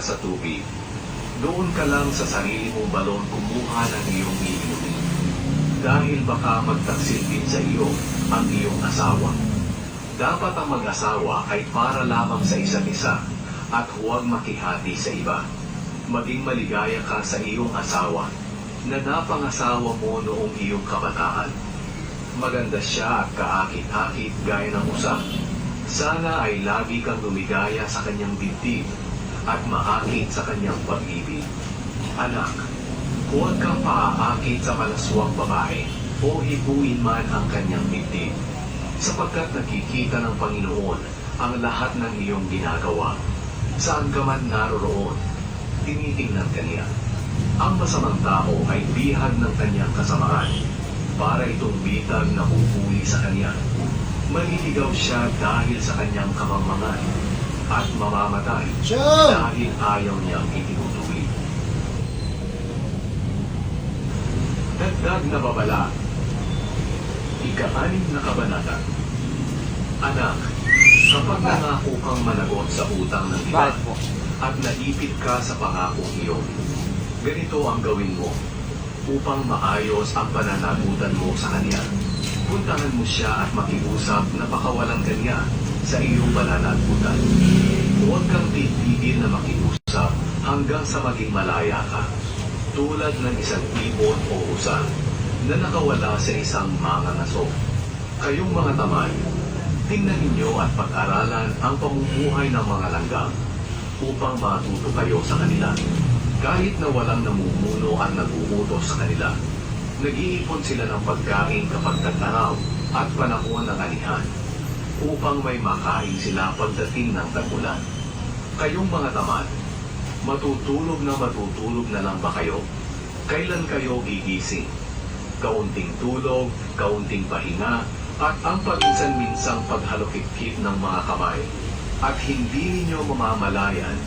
sa tubig, doon ka lang sa sarili mong balon kumuha ng iyong iinumin. Dahil baka magtaksil din sa iyo ang iyong asawa. Dapat ang mag-asawa ay para lamang sa isa't isa at huwag makihati sa iba. Maging maligaya ka sa iyong asawa na napangasawa mo noong iyong kabataan. Maganda siya at kaakit-akit gaya ng usa. Sana ay lagi kang lumigaya sa kanyang dibdib at maakit sa kanyang pag-ibig. Anak, huwag kang paaakit sa malaswang babae o hipuin man ang kanyang dibdib, sapagkat nakikita ng Panginoon ang lahat ng iyong ginagawa. Saan ka man naroroon, tinitingnan ka niya. Ang masamang tao ay bihag ng kanyang kasamaan, para itong bitag na hupuli sa kanya. Maliligaw siya dahil sa kanyang kamangmangan at mamamatay dahil ayaw niyang itinutuwi. Dagdag na babala. Ika-6 na kabanata. Anak, kapag nangako kang managot sa utang ng iba at naipit ka sa pangakong iyon, ganito ang gawin mo upang maayos ang pananagutan mo sa kanya. Puntahan mo siya at makiusap na pakawalan kanya sa iyong pananagutan. Huwag kang titigil na makiusap hanggang sa maging malaya ka, tulad ng isang ibon o usa na nakawala sa isang mangangaso. Kayong mga tamad, tingnan ninyo at pag-aralan ang pamumuhay ng mga langgam upang matuto kayo sa kanila. Kahit na walang namumuno at naguutos sa kanila, nag-iipon sila ng pagkain kapag tag-araw at panahon ng anihan, upang may makain sila pagdating ng tag-ulan. Kayong mga tamad, matutulog na lang ba kayo? Kailan kayo gigising? Kaunting tulog, kaunting pahinga, at ang paminsan-minsang paghalukit-kit ng mga kamay, at hindi ninyo mamamalayan,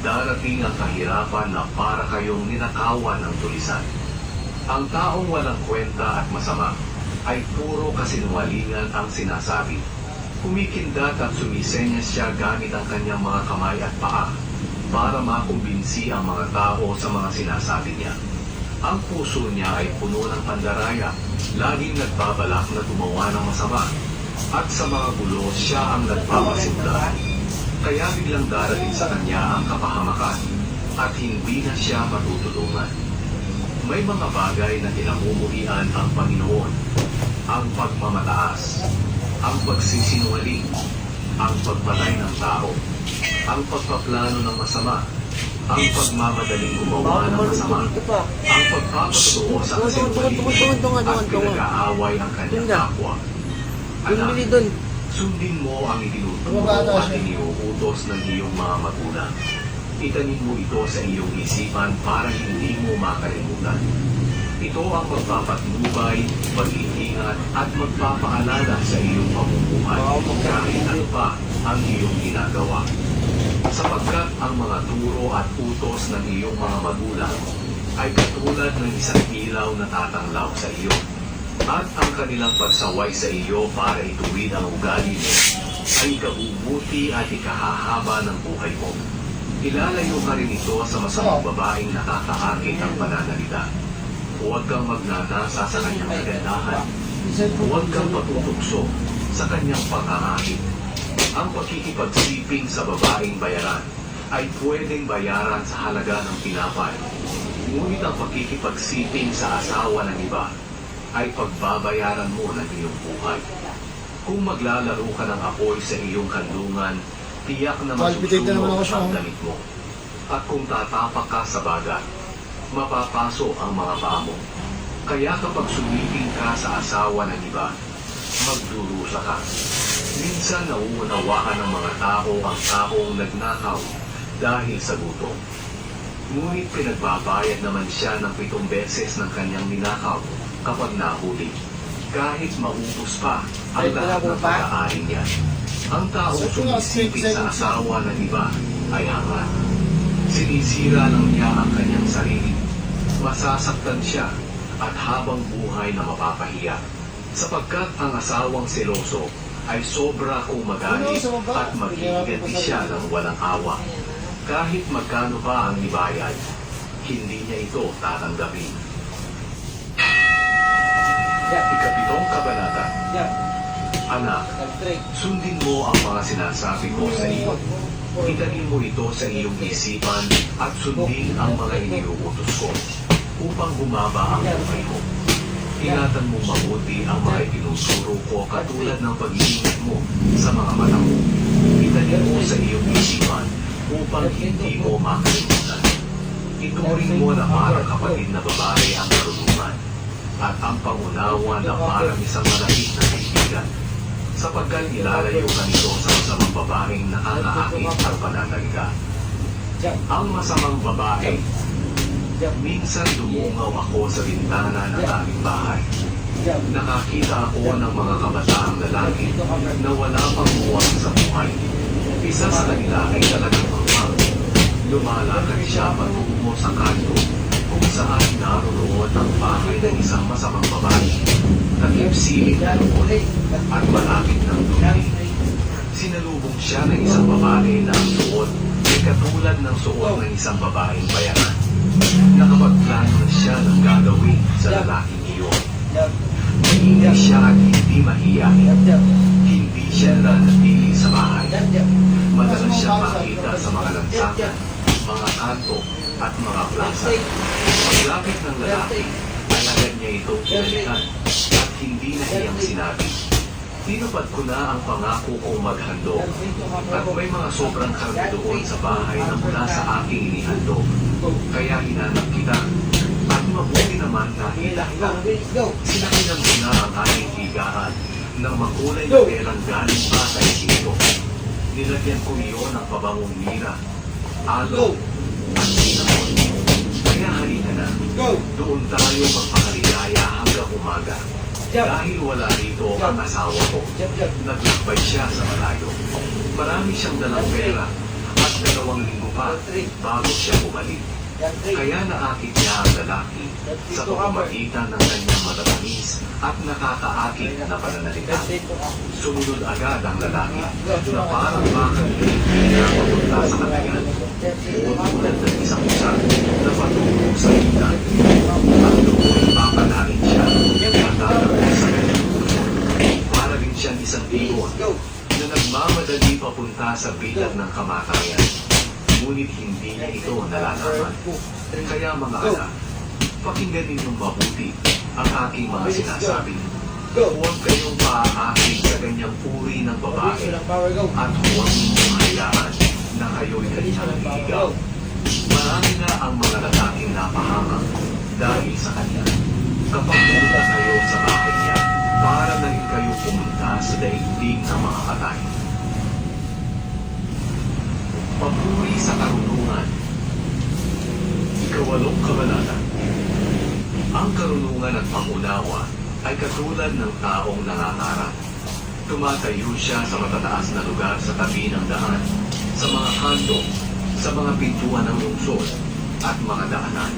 darating ang kahirapan na para kayong ninakawan ng tulisan. Ang taong walang kwenta at masama ay puro kasinungalingan ang sinasabi. Kumikindat at sumisenyas siya gamit ang kanyang mga kamay at paa para makumbinsi ang mga tao sa mga sinasabi niya. Ang puso niya ay puno ng pandaraya, laging nagbabalak na gumawa ng masama, at sa mga gulo siya ang nagpapasimula. Kaya biglang darating sa kanya ang kapahamakan at hindi na siya matutulungan. May mga bagay na kinamumuhian ang Panginoon: ang pagmamataas, ang pagsisinungaling, ang pagpatay ng tao, ang pagpaplano ng masama, ang pagmamadaling gumawa ng masama, ang pagpapatuo sa kasinungalingan, at pinag-aaway ng kanyang kapwa. Anak, sundin mo ang itinuturo at iniuutos ng iyong mga magulang. Itanim mo ito sa iyong isipan para hindi mo makalimutan. Ito ang magpapatnubay, pag-iingat at magpapaalala sa iyong pamumuhay kahit ano pa ang iyong ginagawa. Sapagkat ang mga turo at utos ng iyong mga magulang ay katulad ng isang ilaw na tatanglaw sa iyo, at ang kanilang pagsaway sa iyo para ituwid ang ugali mo ay ikabubuti at ikahahaba ng buhay mo. Ilalayo ka rin ito sa masamang babaeng nakakaakit ang pananalita. Huwag kang magnanasa sa kanyang kagandahan. Huwag kang patutukso sa kanyang pang-aakit. Ang pakikipagsiping sa babaeng bayaran ay pwedeng bayaran sa halaga ng tinapay. Ngunit ang pakikipagsiping sa asawa ng iba ay pagbabayaran mo ng iyong buhay. Kung maglalaro ka ng apoy sa iyong kandungan, tiyak na masusunog ang damit mo. At kung tatapak ka sa bagat, mapapaso ang mga paa mo. Kaya kapag sumiping ka sa asawa ng iba, magdurusa ka. Minsan nauunawaan ng mga tao ang taong nagnakaw dahil sa gutom. Ngunit pinagbabayad naman siya ng 7 beses ng kanyang ninakaw kapag nahuli, kahit maubos pa ang lahat ng pag-aari niya. Ang taong sumisipin sa asawa ng iba ay hangat. Sinisira lang niya ang kanyang sarili. Masasaktan siya at habang buhay na mapapahiya. Sapagkat ang asawang seloso ay sobra kung magalit at maghihiganti siya ng walang awa. Kahit magkano pa ang ibayad, hindi niya ito tatanggapin. Ikapitong kabanata. Anak, sundin mo ang mga sinasabi ko sa iyo. Itagin mo ito sa iyong isipan at sundin ang mga iniuutos ko upang humaba ang buhay mo. Ingatan mo mabuti ang mga itinuturo ko katulad ng pag-iingat mo sa mga mata mo. Itagin mo sa iyong isipan upang hindi mo makalimutan. Ituring mo na parang kapatid na babae ang karunungan at ang pangunawa na parang isang malapit na kaibigan, sapagkat ilalayo ka nito sa masamang babaeng nakakaakit at pananaliga. Ang masamang babae, minsan dumungaw ako sa bintana ng aming bahay. Nakakita ako ng mga kabataang lalaki na wala pang buwan sa buhay. Isa sa kanila ay talagang mangmang. Lumalakad siya patungo sa kanto kung saan naroon ang bahay ng isang masamang babae. Takip-siling na lukot at malapit ng dumi. Sinalubong siya ng isang babae na ang suot ay katulad ng suot ng isang babaeng bayaran. Nakapagplano na siya ng gagawin sa lalaking iyon. Maingay siya at hindi mahiyain. Hindi siya nanatili sa bahay. Madalas siyang makita sa mga lansangan, mga kanto at mga plaza. Paglapit ng lalaki, alagad niya itong pinalitan at hindi na iyang sinabi. Tinupad ko na ang pangako kong maghandog at may mga sobrang karne doon sa bahay na mula sa aking inihandog. Kaya hinanap kita at mabuti naman nakita kita. Sinakinan mo na ang aking higaan ng makulay na perang galing pa sa Egipto. Nilagyan ko iyon ng pabangong mira, alo at cinnamon. Kaya halika na, doon tayo magpakaligaya hanggang umaga. Dahil wala rito ang asawa ko, naglakbay siya sa malayo. Marami siyang dalang pera at 2 linggo pa bago siya bumalik. Kaya naakit niya ang lalaki sa pamamagitan ng kanyang matatamis at nakakaakit na pananalita. Sumunod agad ang lalaki na parang bakal na papunta sa katayan. Umutulan ng isang isa na patungo sa ilan. At doon papanarin siya at lalabas sa kanyang puso. Para rin siyang isang ibon na nagmamadali papunta sa bilang ng kamatayan. Ngunit hindi niya ito nalalaman. Kaya mga anak, pakinggan ninyong mabuti ang aking mga sinasabi. Huwag kayong maaakit sa ganyang uri ng babae at huwag ninyong hayaan na kayo'y kanyang ligaw. Marami na ang mga lalaking napahamak dahil sa kanya. Kapag pumunta kayo sa bahay niya, para na rin kayo pumunta sa daigdig ng mga patay. Papuri sa karunungan. Ikawalong kabanata. Ang karunungan at pangunawa ay katulad ng taong nangangarap. Tumatayo siya sa matataas na lugar sa tabi ng daan, sa mga kanto, sa mga pintuan ng lungsod, at mga daanan.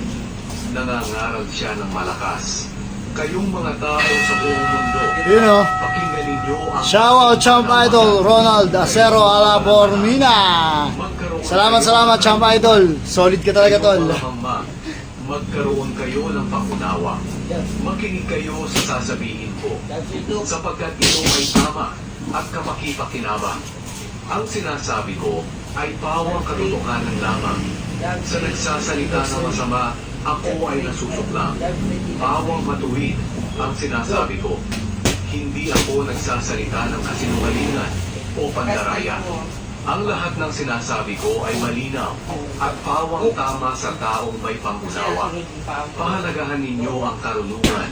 Nangangaral siya ng malakas. Kayong mga tao sa buong mundo, pakinggan ninyo ang... Shoutout Champ Idol Ronald Acero Alabormina. Salamat Champ Idol. Solid ka talaga tol. Magkaroon kayo ng pangunawa. Makinig kayo sa sasabihin ko, sapagkat ito ay tama at kapaki-pakinabang. Ang sinasabi ko ay pawang katotohanan lamang. Sa nagsasalita ng masama, ako ay nasusuklang. Pawang matuwid ang sinasabi ko. Hindi ako nagsasalita ng kasinungalingan o pandaraya. Ang lahat ng sinasabi ko ay malinaw at pawang tama sa taong may pangunawa. Pahalagahan ninyo ang karunungan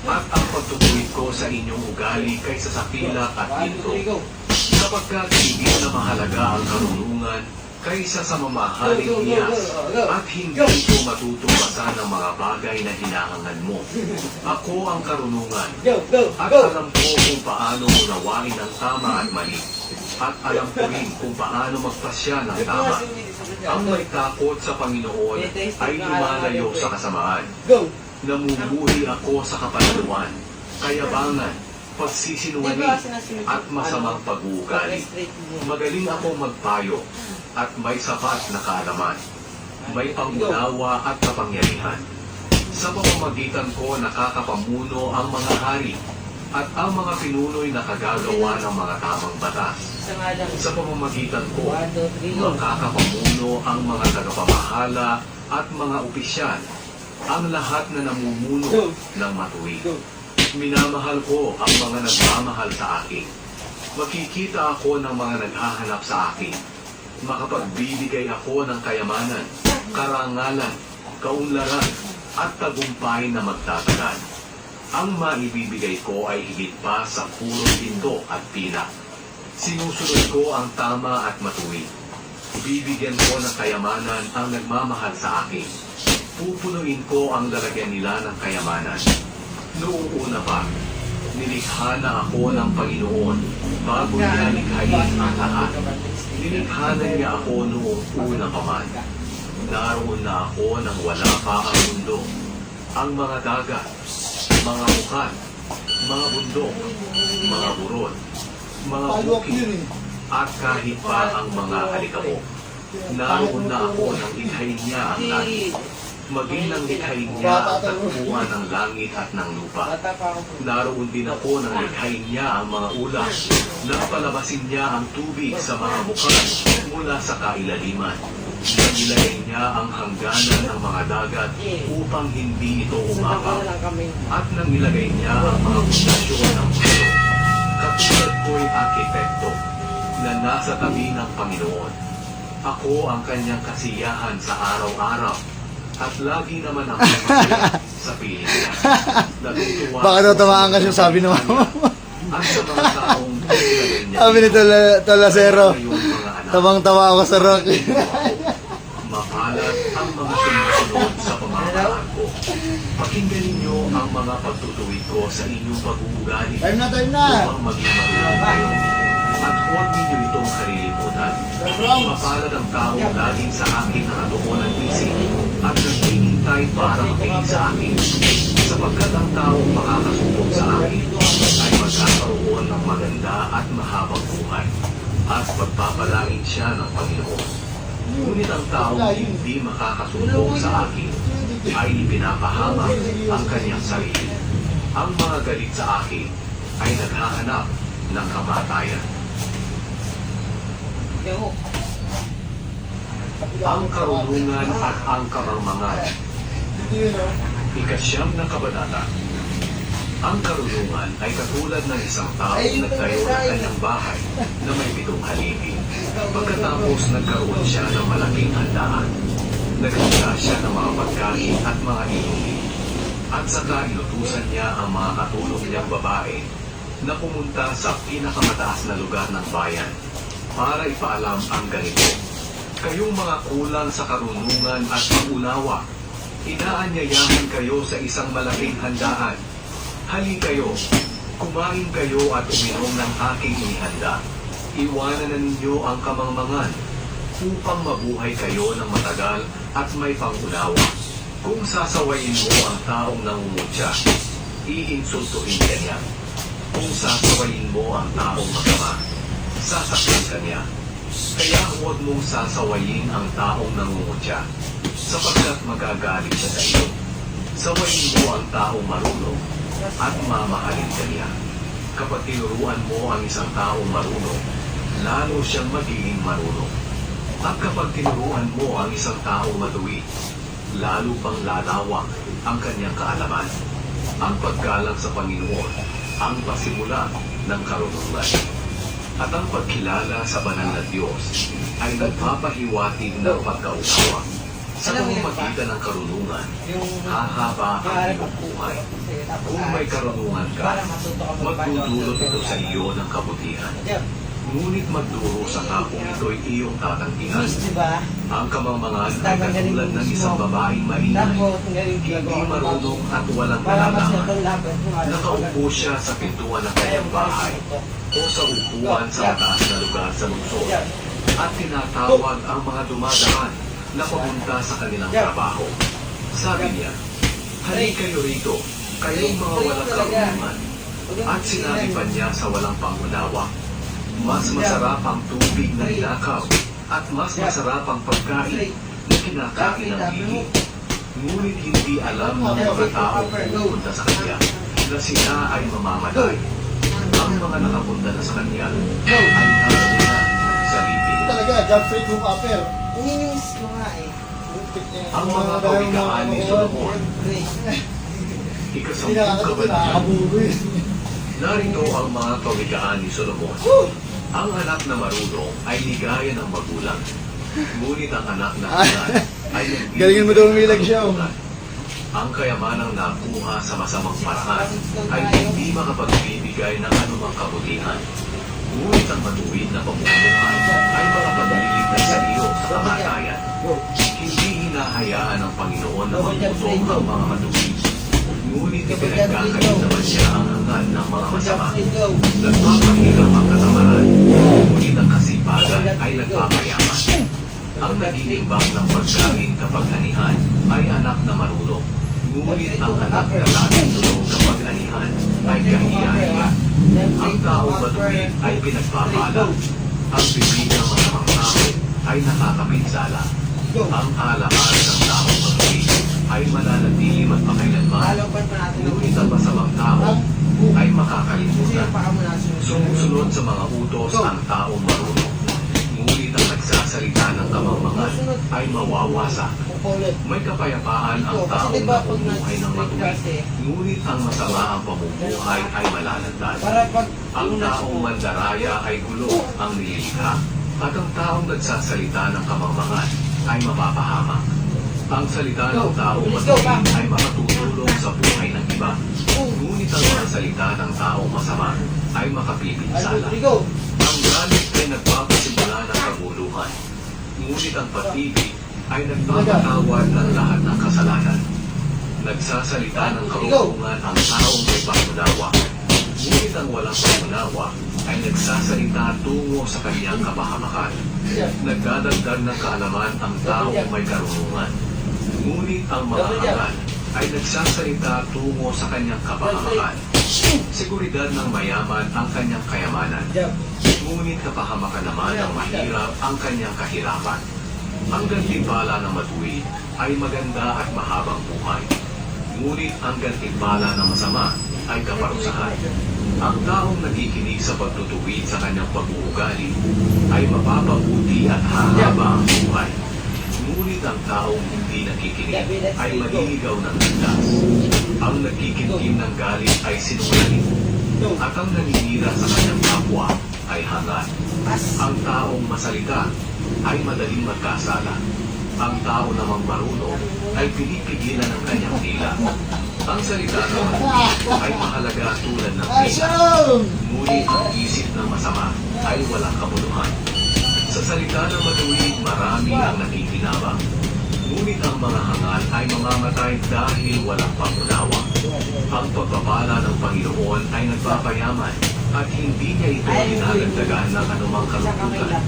at ang pagtutuwid ko sa inyong ugali kaysa sa pilak at ginto. Sapagkat hindi na mahalaga ang karunungan kaysa sa mamahaling iyas at hindi ito matutumbasan ng mga bagay na hinahangad mo. Ako ang karunungan at alam ko kung paano unawain ang tama at mali. At alam ko rin kung paano magpasya ng tama. Ang may takot sa Panginoon ay lumalayo sa kasamaan. Namumuhi ako sa kapalaluan, kayabangan, pagsisinungaling at masamang pag-uugali. Magaling akong magpayo at may sapat na kaalaman. May pangunawa at kapangyarihan. Sa pamamagitan ko nakakapamuno ang mga hari at ang mga pinuno'y nakagagawa ng mga tamang batas. Sa pamamagitan ko, makakapamuno ang mga tagapamahala at mga opisyal, ang lahat na namumuno ng matuwid. Minamahal ko ang mga nagmamahal sa akin. Makikita ako ng mga naghahanap sa akin. Makapagbibigay ako ng kayamanan, karangalan, kaunlaran, at tagumpay na magtatagal. Ang maibibigay ko ay higit pa sa purong ginto at pilak. Sinusunod ko ang tama at matuwid. Bibigyan ko ng kayamanan ang nagmamahal sa akin. Pupunuin ko ang lalagyan nila ng kayamanan. Noong una pa, nilikha na ako ng Panginoon bago niya likhain ang lahat. Nilikha na niya ako noong una pa man. Naroon na ako nang wala pa ang mundo. Ang mga dagat, mga bukan, mga bundok, mga burol, mga bukid, at kahit pa ang mga alikabok. Naroon na ako nang likhain niya ang langit. Maging nang likhain niya ang tagpuan ng langit at ng lupa. Naroon din ako nang likhain niya ang mga ulas. Napalabasin niya ang tubig sa mga bukan mula sa kailaliman. Nilagay niya ang hangganan ng mga dagat upang hindi ito umapaw. At nang nilagay niya ang mga pundasyon ng mundo. Katulad ko'y arkitekto na nasa tabi ng Panginoon. Ako ang kanyang kasiyahan sa araw-araw. At lagi naman ako masaya sa piling niya. Natutuwa Baka daw tamaan ka siya, sabi naman. at sa mga taong nilagay niya. Sabi ni Tolasero, Yung mga anak. tabang-tawa ako sa Rocky. Mapalad ang mga sumusunod sa pamamaraan ko. Pakinggan ninyo ang mga pagtutuwid ko sa inyong pag-uugali Time na! upang maging marunong kayo. At huwag ninyo itong kalilimutan. Mapalad ang taong laging sa akin nakatuon ng isip at naghihintay para makinig sa akin. Sapagkat ang taong makakasubok sa akin ay magkakaroon ng maganda at mahabang buhay. At pagpapalangin siya ng Panginoon. Ngunit ang taong hindi makakasumbong sa akin ay ipinapahamak ang kanyang sarili. Ang mga galit sa akin ay naghahanap ng kamatayan. Ang karunungan at ang kamangmangan. Ikasyam na kabanata. Ang karunungan ay katulad ng isang taong nagtayo ng kanyang bahay na may 7 haligi. Pagkatapos nagkaroon siya ng malaking handaan. Naghanda siya ng mga pagkain at mga inumin. At saka inutusan niya ang mga katulong niyang babae na pumunta sa pinakamataas na lugar ng bayan para ipaalam ang ganito. Kayong mga kulang sa karunungan at pag-unawa, inaanyayahan kayo sa isang malaking handaan. Hali kayo, kumain kayo at uminom ng aking inihanda. Iwanan na ninyo ang kamangmangan upang mabuhay kayo ng matagal at may pangunawa. Kung sasawayin mo ang taong nangungutya, iinsultuhin ka niya. Kung sasawayin mo ang taong masama, sasaktan ka niya. Kaya huwag mong sasawayin ang taong nangungutya, sapagkat magagalit siya sa iyo. Sawayin mo ang taong marunong, at mamahalin ka niya. Kapag tinuruan mo ang isang taong marunong, lalo siyang magiging marunong. At kapag tinuruan mo ang isang taong matuwid, lalo pang lalawak ang kanyang kaalaman. Ang paggalang sa Panginoon, ang pasimula ng karunungan. At ang pagkilala sa banal na Diyos ay nagpapahiwatig ng pagkaunawa. Sa pamamagitan ng karunungan, hahaba ang iyong buhay. Kung may karunungan ka, magdudulot ito sa iyo ng kabutihan. Ngunit magduro sa kapong ito'y iyong tatanggihan. Ang kamangmangan ay katulad ng isang babaeng maingay, hindi marunong at walang nalalaman. Nakaupo siya sa pintuan ng kanyang bahay o sa upuan sa mataas na lugar sa lungsod at tinatawag ang mga dumadaan na papunta sa kanilang trabaho. Sabi niya, "Hali kayo rito, kayong mga walang karunungan, At sinabi pa niya sa walang pangunawa, mas masarap ang tubig na inakaw at mas masarap ang pagkain na kinakain ng ihi. Ngunit hindi alam ng mga tao pupunta sa kanya na sila ay mamamatay. Ang mga nakapunta na sa kanya ay nauna sa libing. Talaga, jump straight from upper. Ininis ko nga eh. Ang mga kawikaan ni Solomon, Hindi ikasampung nakakatawa, kabanata. nakakabuboy. Narito ang mga kawikaan ni Solomon. Ang anak na marunong ay ligaya ng magulang. Ngunit ang anak na hangal ay nagbibigay Galingin mo daw umilag ng siya, oh. kagutulan. Ang kayamanang nakuha sa masamang paraan ay hindi makapagbibigay ng anumang kabutihan. Ngunit ang matuwid na pamumuhay ay makapagliligtas sa iyo sa kamatayan. Hindi hinahayaan ng Panginoon na magutom ang mga matuwid. Ngunit ipinagkakalit naman siya ang hangad ng mga masama. Nagpapahirap ang katamaran, ngunit ang kasipagan ay nagpapayaman. Ang nagtitimbang ng pagkain kapag anihan ay anak na marunong. Ngunit ang anak na laging tulong kapag anihan ay kahiyahiya. Ang taong matuwid ay pinagpapala. Ang bibig ng masamang tao ay nakakapinsala. Ang alaman ng taong matuwid ay mananatili magpakailanman. Ngunit ang masamang tao ay makakalimutan. Sumusunod sa mga utos ang taong marunong. Ngunit ang nagsasalita ng kamangmangan ay mawawasa. May kapayapaan ang taong namumuhay ng matuwid. Ngunit ang masama ang pamumuhay ay malalandan. Ang taong mandaraya ay gulo ang nililikha. At ang taong nagsasalita ng kamangmangan ay mapapahamak. Ang salita ng taong matuwid ay makatutulong sa buhay ng iba. Ngunit ang mga salita ng taong masama ay makapipinsala. Ang galit ay nagpapasimula ng kaguluhan. Ngunit ang pag-ibig ay nagpapatawad ng lahat ng kasalanan. Nagsasalita ng karunungan ang taong may pangunawa. Ngunit ang walang pangunawa ay nagsasalita tungo sa kanyang kapahamakan. Nagdadagdag ng kaalaman ang taong may karunungan. Ngunit ang mga hangal ay nagsasalita tungo sa kanyang kapahamakan. Seguridad ng mayaman ang kanyang kayamanan. Ngunit kapahamakan naman ng mahirap ang kanyang kahirapan. Ang gantimpala ng matuwid ay maganda at mahabang buhay. Ngunit ang gantimpala ng masama ay kaparusahan. Ang taong nakikinig sa pagtutuwid sa kanyang pag-uugali ay mapapabuti at hahaba ang buhay. Ngunit ang taong hindi nakikinig ay maliligaw ng landas. Ang nagkikintim ng galit ay sinungaling. At ang naninira sa kanyang kapwa ay hangat. Ang taong masalita ay madaling magkasala. Ang tao namang marunong ay pinipigilan ng kanyang dila. Ang salita naman ay mahalaga tulad ng pila. Ngunit ang isip ng masama ay walang kabuluhan. Sa salita ng matuwid, marami ang nakikinabang. Ngunit ang mga hangal ay mamamatay dahil walang pangunawa. Ang pagpapala ng Panginoon ay nagpapayaman at hindi niya ito dinadagdagan ng anumang kalungkutan.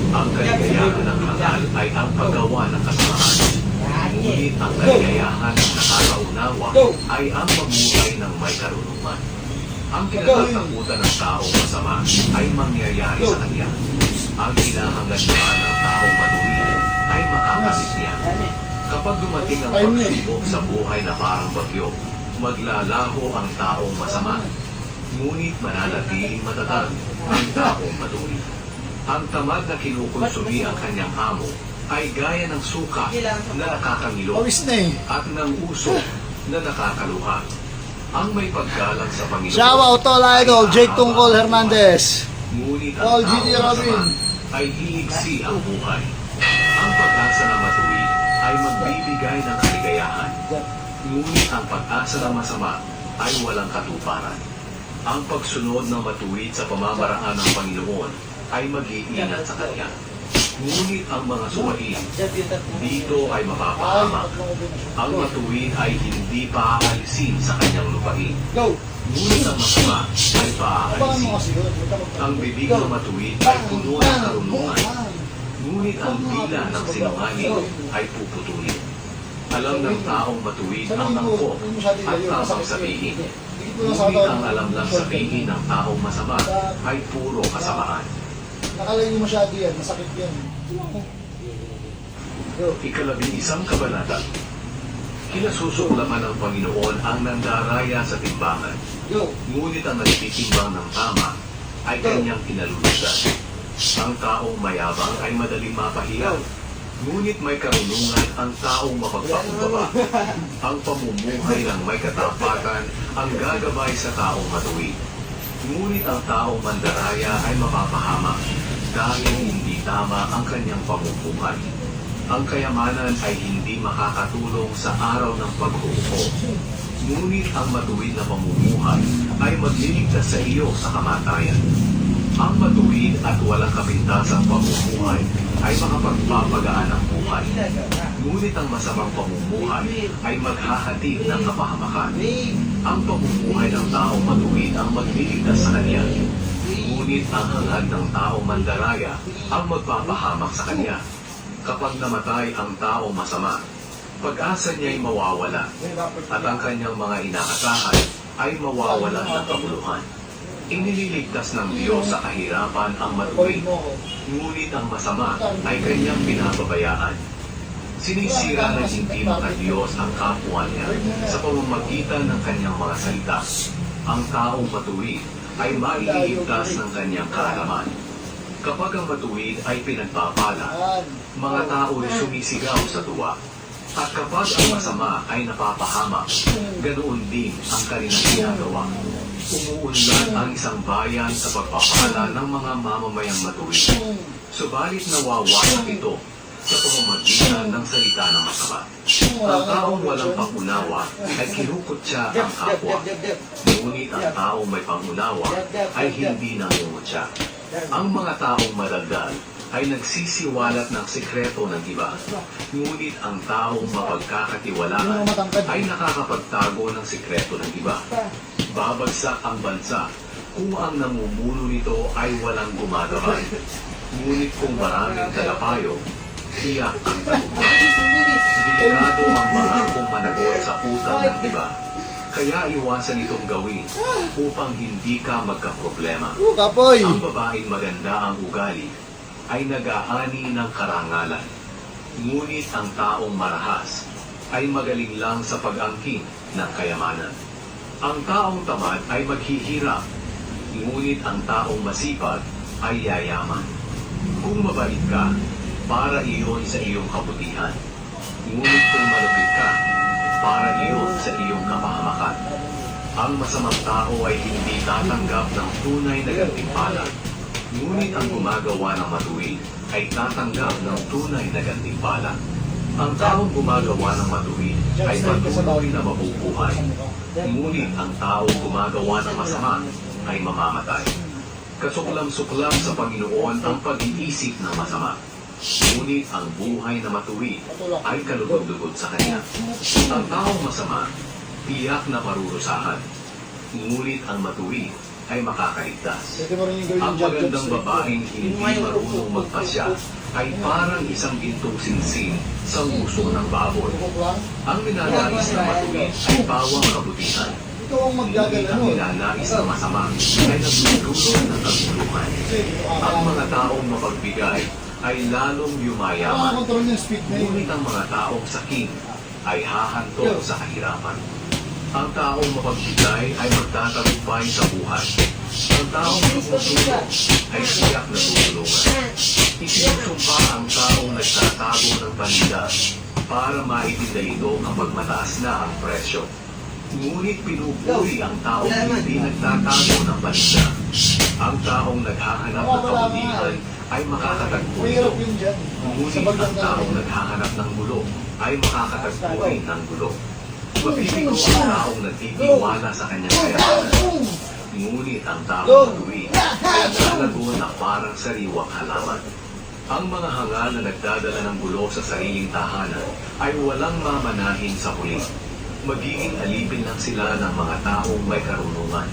Ang kaligayahan ng hangal ay ang paggawa ng kasamaan. Ngunit ang kaligayahan ng nakakaunawa ay ang mamuhay ng may karunungan. Ang kinatatakutan ng taong masama ay mangyayari sa kanya. Ang hinahangad naman ng taong matuwid ay makakasit niya. Kapag dumating ang pagsubok sa buhay na parang bagyo, maglalaho ang taong masama. Ngunit mananatiling matatag ang taong matuwid. Ang tamad na kinukonsumi ang kanyang amo ay gaya ng suka na nakakangilo Pawis na eh. at ng usok na nakakaluha. Ang may paggalang sa Panginoon Shout out all idol, Jake Tungkol Hernandez. ngunit All ang GD taong Robin. masama ay iigsi ang buhay. Ang pag-asa ng matuwid ay magbibigay ng kaligayahan. Ngunit ang pag-asa ng masama ay walang katuparan. Ang pagsunod ng matuwid sa pamamaraan ng Panginoon ay mag-iingat sa Kanya. Ngunit ang mga suwain dito ay mapapahamak. Ang matuwid ay hindi paaalisin sa kanyang lupain. Ngunit ang masama ay paaalisin. Ang bibig ng matuwid ay puno ng karunungan. Ngunit ang dila ng sinungaling ay puputulin. Alam ng taong matuwid ang angkop at tamang sabihin. Ngunit ang alam lang sabihin ng taong masama ay puro kasamaan. Nakalayo masyado yan, masakit yan. Yo. Ika-11 kabanata. Kinasusuklaman ng Panginoon ang nandaraya sa timbangan. Yo. Ngunit ang nagtitimbang ng tama ay kanyang kinalulutan. Ang taong mayabang ay madaling mapahiya. Ngunit may karunungan ang taong mapagpakumbaba. Ang pamumuhay ng may katapatan ang gagabay sa taong matuwid. Ngunit ang taong mandaraya ay mapapahamak dahil hindi tama ang kanyang pamumuhay. Ang kayamanan ay hindi makakatulong sa araw ng paghuho. Ngunit ang matuwid na pamumuhay ay magliligtas sa iyo sa kamatayan. Ang matuwid at walang kapintasang pamumuhay ay makapagpapagaan ng buhay. Ngunit ang masamang pamumuhay ay maghahatid ng kapahamakan. Ang pamumuhay ng taong matuwid ang magliligtas sa kanya. Ngunit ang hangad ng taong mandaraya ang magpapahamak sa kanya. Kapag namatay ang taong masama, pag-asa niya'y mawawala at ang kanyang mga inaasahan ay mawawalan ng kabuluhan. Inililigtas ng Diyos sa kahirapan ang matuwid, ngunit ang masama ay kanyang pinababayaan. Sinisira ng hindi maka-Diyos ang kapwa niya sa pamamagitan ng kanyang mga salita. Ang taong matuwid ay mailigtas ng kanyang kaalaman. Kapag ang matuwid ay pinagpapala, mga tao ay sumisigaw sa tuwa. At kapag ang masama ay napapahamak, ganoon din ang kanilang ginagawa. Umuunlad ang isang bayan sa pagpapala ng mga mamamayang matuwid. Subalit nawawasak ito sa pamamagitan ng salita ng masama. Ang taong walang pangunawa ay kinukutya ang kapwa. Ngunit ang taong may pangunawa ay hindi nangungutya. Ang mga taong madaldal ay nagsisiwalat ng sekreto ng iba. Ngunit ang taong mapagkakatiwalaan ay nakakapagtago ng sekreto ng iba. Babagsak ang bansa kung ang namumuno nito ay walang gumagabay. Ngunit kung maraming talapayo, tiyak ang tagumpay. Delikado ang mga kung managot sa utang ng iba. Kaya iwasan itong gawin upang hindi ka magkaproblema. Kapoy! Ang babaeng maganda ang ugali ay nag-aani ng karangalan. Ngunit ang taong marahas ay magaling lang sa pag-angkin ng kayamanan. Ang taong tamad ay maghihirap, ngunit ang taong masipag ay yayaman. Kung mabait ka, para iyon sa iyong kabutihan. Ngunit kung malupit ka, para iyon sa iyong kapahamakan. Ang masamang tao ay hindi tatanggap ng tunay na gantimpala. Ngunit ang gumagawa ng matuwid ay tatanggap ng tunay na gantimpala. Ang taong gumagawa ng matuwid ay patuloy na mabubuhay. Ngunit ang taong gumagawa ng masama ay mamamatay. Kasuklam-suklam sa Panginoon ang pag-iisip ng masama. Ngunit ang buhay na matuwid ay kalugod-lugod sa Kanya. Ang taong masama, tiyak na parurusahan. Ngunit ang matuwid ay makakaligtas. Pwede mo rin yung gawin Ang yung job magandang jobs, babaeng hindi marunong magpasya ay parang isang gintong sinsin sa uso ng baboy. Bukok lang. Ang ninanais na matuwid ay bawang kabutihan. Ito ang Ngunit maggagala ang nun. ninanais na masama ay nagdudulot ng kaguluhan. Ang mga taong mapagbigay ay lalong yumayaman. Control yung speed na yun. Ngunit ang mga taong sakim ay hahantong sa kahirapan. Ang taong mapagbigay ay magtatagumpay sa buhay. Ang taong tumutulong ay siyak na tutulungan. Isinusumpa ang taong nagtatago ng paninda para maitinda ito kapag mataas na ang presyo. Ngunit pinupuri ang taong hindi nagtatago ng paninda. Ang taong naghahanap ng kabutihan ay makakatagpo ito. Mahirap yun dyan. Ngunit ang taong naghahanap ng gulo ay makakatagpo rin ng gulo. Mabibigo ang taong nagtitiwala sa kanyang kayamanan. Ngunit ang taong matuwid ay nalago na parang sariwang halaman. Ang mga hanga na nagdadala ng gulo sa sariling tahanan ay walang mamanahin sa huli. Magiging alipin lang sila ng mga taong may karunungan.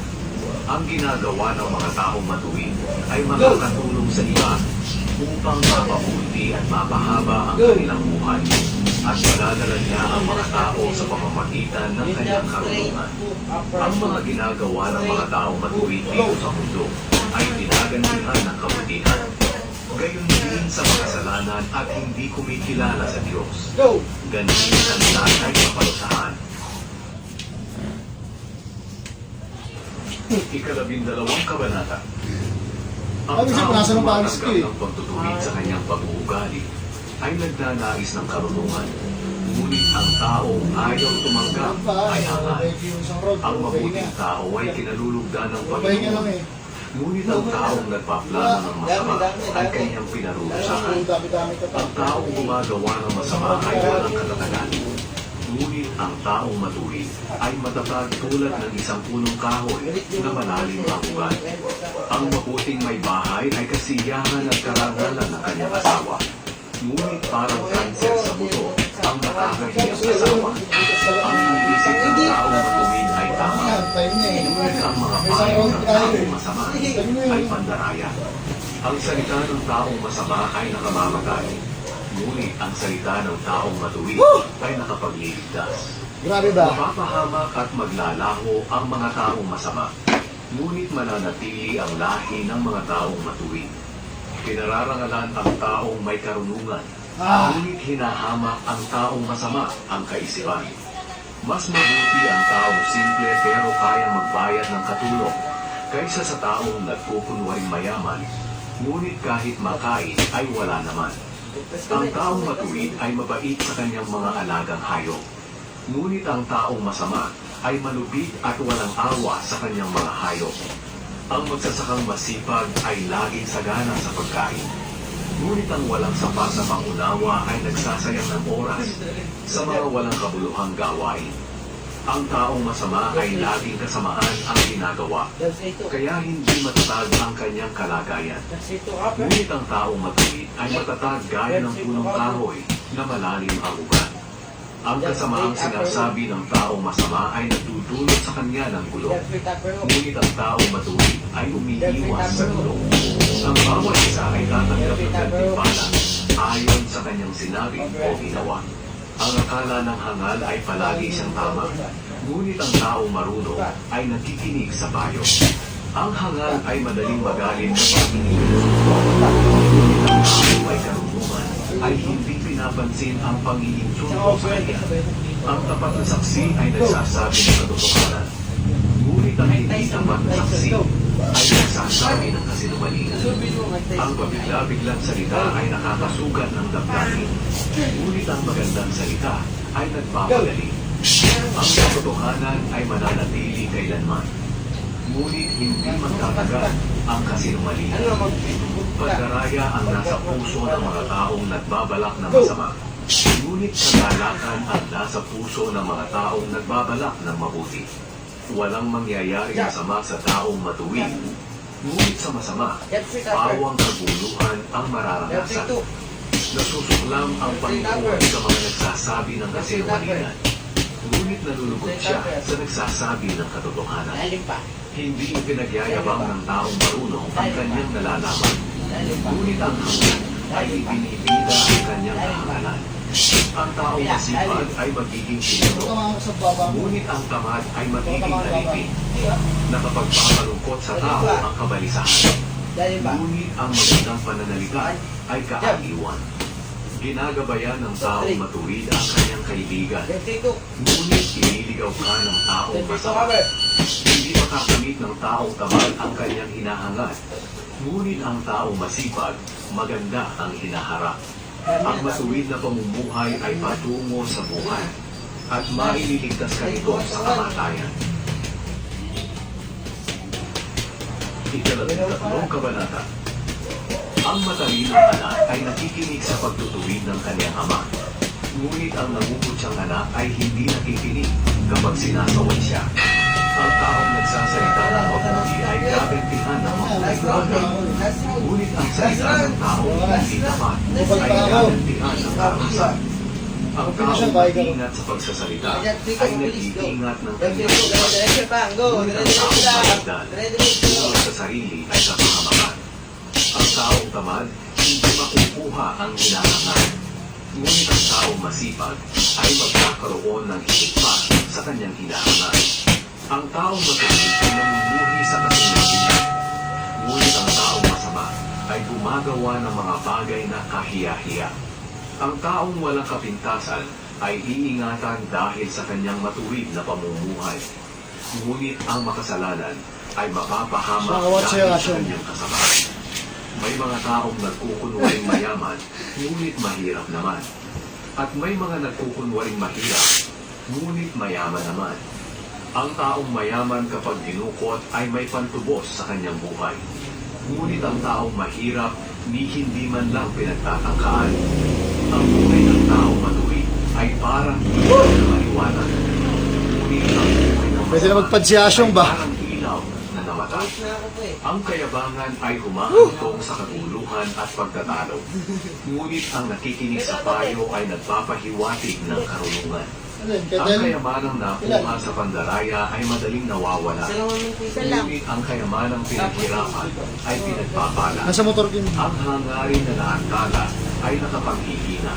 Ang ginagawa ng mga taong matuwid ay makakatulong sa iba upang mapabuti at mapahaba ang kanilang buhay. At wala Pinagdadala niya ang mga tao sa pamamagitan ng kanyang karunungan. Ang mga ginagawa ng mga taong matuwid dito sa mundo ay ginagantihan ng kabutihan. Gayon din sa makasalanan at hindi kumikilala sa Diyos. Ganun ang lahat ay kaparusahan. Ikalabindalawang kabanata. Ang Sabi siya, taong nasa ng tumatanggap Bible ng pagtutuwid sa kanyang pag-uugali ay nagnanais ng karunungan. Ngunit ang taong ayaw tumanggap ay hangal. Ang mabuting tao ay kinalulugdan ng Pahinga lang Panginoon. eh. Ngunit ang taong nagpaplano ng masama ay kanyang pinarurusahan. Dami-dami ka pa. Ang taong gumagawa ng masama ay walang katatagan. Ngunit ang taong matuwid ay matatag tulad ng isang punong kahoy na malalim ang ugat. Ang mabuting may bahay ay kasiyahan at karangalan ng kanyang asawa. Ngunit parang kanser sa buto ang nakakahiyang asawa. Ang inisip ng taong matuwid ay tama. Ngunit ang mga payo ng taong masama ay pandaraya. Ang salita ng taong masama ay nakamamatay. Ngunit ang salita ng taong matuwid ay nakapagliligtas. Grabe ba? Mapapahamak at maglalaho ang mga taong masama. Ngunit mananatili ang lahi ng mga taong matuwid. Pinararangalan ang taong may karunungan. Ngunit hinahamak ang taong masama ang kaisipan. Mas mabuti ang taong simple pero kayang magbayad ng katulong kaysa sa taong nagkukunwaring mayaman. Ngunit kahit makain ay wala naman. Ang taong matuwid ay mabait sa kanyang mga alagang hayop. Ngunit ang taong masama ay malupit at walang awa sa kanyang mga hayop. Ang magsasakang masipag ay laging sagana sa pagkain. Ngunit ang walang sapat na pangunawa ay nagsasayang ng oras sa mga walang kabuluhang gawain. Ang taong masama ay laging kasamaan ang ginagawa, kaya hindi matatag ang kanyang kalagayan. Ngunit ang taong matuwid ay matatag gaya ng punong kahoy na malalim ang ugat. Ang kasamaang sinasabi ng taong masama ay nagdudulot sa kanya ng gulo. Ngunit ang taong matuwid ay umiiwas sa gulo. Ang bawat isa ay tatanggap ng gantimpala ayon sa kanyang sinabi o ginawa. Ang akala ng hangal ay palagi siyang tama. Ngunit ang taong marunong ay nakikinig sa payo. Ang hangal ay madaling magalit kapag iniinusuko. Ngunit ang taong may karunungan ay hindi pinapansin ang pang-iinsulto sa kanya. Ang tapat na saksi ay nagsasabi ng katotohanan. Ngunit ang hindi tapat na saksi ay nagsasabi ng kasinungalingan. Ang pabigla-biglang salita ay nakakasugat ng damdamin. Ngunit ang magandang salita ay nagpapagaling. Ang katotohanan ay mananatili kailanman. Ngunit hindi magtatagal ang kasinungalingan. Pagdaraya ang nasa puso ng mga taong nagbabalak ng masama. Ngunit kagalakan ang nasa puso ng mga taong nagbabalak ng mabuti. Walang mangyayaring masama sa taong matuwid. Ngunit sa masama, pawang kaguluhan ang mararanasan. Nasusuklam ang Panginoon sa mga nagsasabi ng kasinungalingan. Ngunit nalulugod siya sa nagsasabi ng katotohanan. Hindi ipinagyayabang ng taong marunong ang kanyang nalalaman. Ngunit ang hangal ay ipinipida ang kanyang kahangalan. Ang taong masipag ay magiging sinunod. Ngunit ang tamad ay magiging alipin. Nakapagpapalungkot sa tao ang kabalisahan. Ngunit ang magandang pananalita ay kaaliwan. Ginagabayan ng taong matuwid ang kanyang kaibigan. Ngunit iniligaw ka ng taong masama. Hindi makakamit ng taong tamad ang kanyang hinahangad. Ngunit ang taong masipag, maganda ang hinaharap. Ang matuwid na pamumuhay ay patungo sa buhay at maililigtas ka nito sa kamatayan. Ikalabintatlong kabanata. Ang matalinong anak ay nakikinig sa pagtutuwid ng kanyang ama. Ngunit ang nangungutsang anak ay hindi nakikinig kapag sinasaway siya. Ang taong nagsasalita ng mabuti ay gagentihan ng mabuting bagay. Ngunit ang salita ng taong hindi tapat ay gagentihan ng karusan. Ang taong nag-ingat sa pagsasalita ay nag-iingat ng kanyang buhay. Ngunit ang taong maligdan, tungo sa sarili ay kapahamakan. Ang taong tamad, hindi makukuha ang hinahangad. Ngunit ang taong masipag ay magkakaroon ng higit pa sa kanyang hinahangal. Ang taong matuwid ay namumuhi sa kasinungalingan. Ngunit ang taong masama ay gumagawa ng mga bagay na kahiya-hiya. Ang taong walang kapintasan ay iingatan dahil sa kanyang matuwid na pamumuhay. Ngunit ang makasalanan ay mapapahamak So, what's your dahil sa reaction? kanyang kasamaan. May mga taong nagkukunwaring mayaman, ngunit mahirap naman. At may mga nagkukunwaring mahirap, ngunit mayaman naman. Ang taong mayaman kapag dinukot ay may pantubos sa kanyang buhay. Ngunit ang taong mahirap, ni hindi man lang pinagtatangkaan. Ang buhay ng taong matuwid ay parang ilaw na maliwanag. Ngunit ang buhay ng Pwede na masama magpadsiyasyong ay ba? parang ilaw na namatay. Na ako po eh. Ang kayabangan ay humahantong sa kaguluhan at pagtatalo. Ngunit ang nakikinig sa payo ay nagpapahiwatig ng karunungan. Ano yun? Ang kayamanang nakuha sa pandaraya ay madaling nawawala. Isa lang naman po isa lang. Ngunit ang kayamanang pinaghirapan ay pinagpapala. Nasa motor ko yun. Ang hangarin na naantala ay nakapanghihina.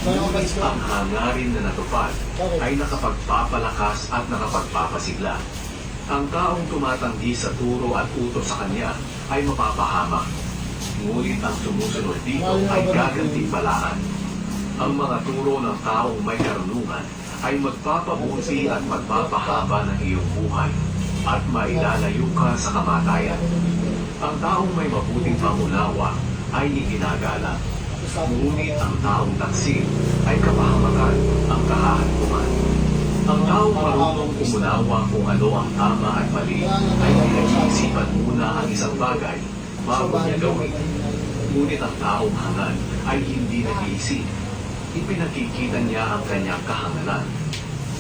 Ngunit ang hangarin na natupad ay nakapagpapalakas at nakapagpapasigla. Ang taong tumatanggi sa turo at utos sa kanya ay mapapahamak. Ngunit ang sumusunod dito ay gagantimpalaan. Ang mga turo ng taong may karunungan ay magpapabuti at magpapahaba ng iyong buhay at mailalayo ka sa kamatayan. Ang taong may mabuting pangunawa ay iginagala. Ngunit ang taong taksil ay kapahamakan ang kahahantungan. Ang taong marunong umunawa kung ano ang tama at mali ay pinag-iisipan muna ang isang bagay bago niya gawin. Ngunit ang taong hangal ay hindi nag-iisip. Ipinakikita niya ang kanyang kahangalan.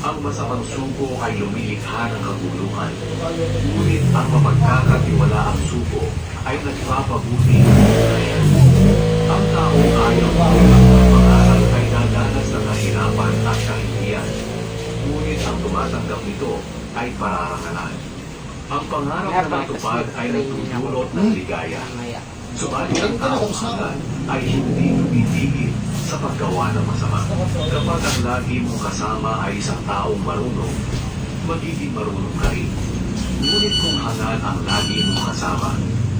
Ang masamang suko ay lumilikha ng kaguluhan. Ngunit ang mapagkakatiwalaang suko ay nagpapabuti ng buhayan. Ang taong ayaw ng pangaral ay dadanas ng kahirapan at kahindihan. Ngunit ang tumatanggap nito ay pararangalan. Ang pangarap na natupad ay nagtutulot ng ligaya. Mamaya. Subalit ang taong hangal ay hindi tumitigil sa paggawa ng masama. Kapag ang lagi mong kasama ay isang taong marunong, magiging marunong ka rin. Ngunit kung hangal ang lagi mong kasama,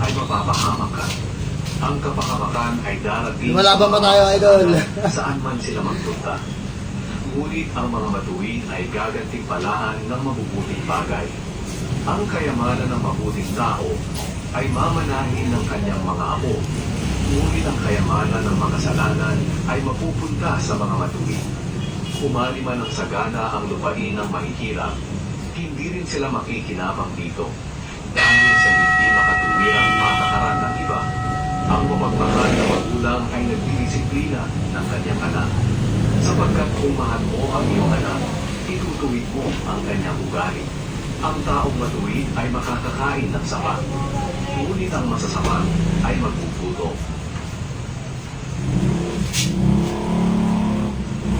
ay mapapahamak ka. Ang kapahamakan ay darating Lumalaban pa tayo, idol. saan man sila magpunta. Ngunit ang mga matuwid ay gagantimpalaan ng mabubuting bagay. Ang kayamanan ng mabuting tao ay mamanahin ng kanyang mga apo. Ngunit ang kayamanan ng makasalanan ay mapupunta sa mga matuwid. Kumari man ang sagana ang lupain ng mahihirap, hindi rin sila makikinabang dito. Dahil sa hindi makatuwirang patakaran ng iba, ang mapagmahal na magulang ay nagdidisiplina ng kanyang anak. Sapagkat kung mahal mo ang iyong anak, itutuwid mo ang kanyang ugali. Ang taong matuwid ay makakakain ng sapat. Ngunit ang masasama ay magpuputo.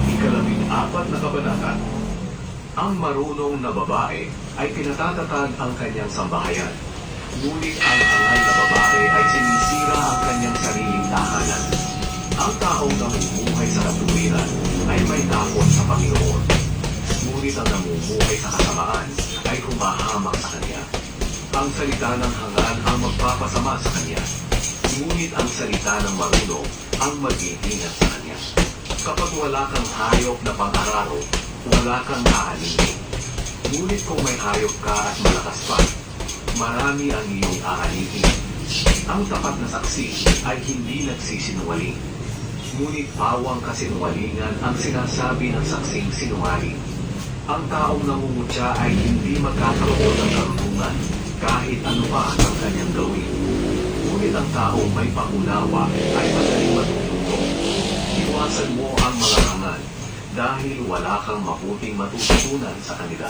Ikalabing-apat na kabanata. Ang marunong na babae ay pinatatatag ang kanyang sambahayan. Ngunit ang hangal na babae ay sinisira ang kanyang sariling tahanan. Ang taong namumuhay sa katuwiran ay may takot sa Panginoon. Ngunit ang namumuhay sa kasamaan ay humahamak sa kanya. Ang salita ng hangal ang magpapasama sa kanya. Ngunit ang salita ng marunong ang mag-iingat sa kanya. Kapag wala kang hayop na pang-araro, wala kang aaningin. Ngunit kung may hayop ka at malakas pa, marami ang iyong aaningin. Ang tapat na saksi ay hindi nagsisinungaling. Ngunit pawang kasinungalingan ang sinasabi ng saksing sinungaling. Ang taong nangungutya ay hindi magkakaroon ng karunungan kahit ano pa ang kanyang gawin. Ngunit ang taong may pangunawa ay madaling matututo. Iwasan mo ang mga hangal dahil wala kang mabuting matututunan sa kanila.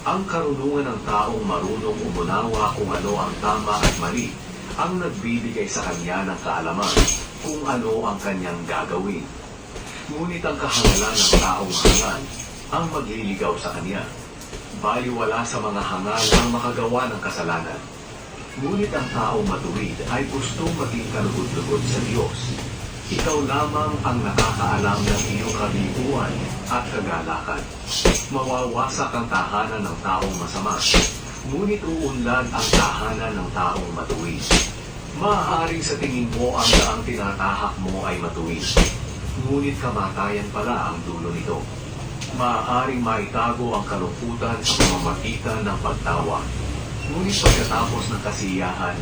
Ang karunungan ng taong marunong umunawa kung ano ang tama at mali ang nagbibigay sa kanya ng kaalaman kung ano ang kanyang gagawin. Ngunit ang kahangalan ng taong hangal ang magliligaw sa kanya. Baliwala sa mga hangal ang makagawa ng kasalanan. Ngunit ang taong matuwid ay gustong maging kalugod-lugod sa Diyos. Ikaw lamang ang nakakaalam ng iyong kaliguan at kagalakan. Mawawasak ang tahanan ng taong masama, ngunit uunlad ang tahanan ng taong matuwid. Maaaring sa tingin mo ang daang tinatahak mo ay matuwid, ngunit kamatayan pala ang dulo nito. Maaaring maitago ang kalungkutan sa pamamagitan ng pagtawa, ngunit pagkatapos ng kasiyahan,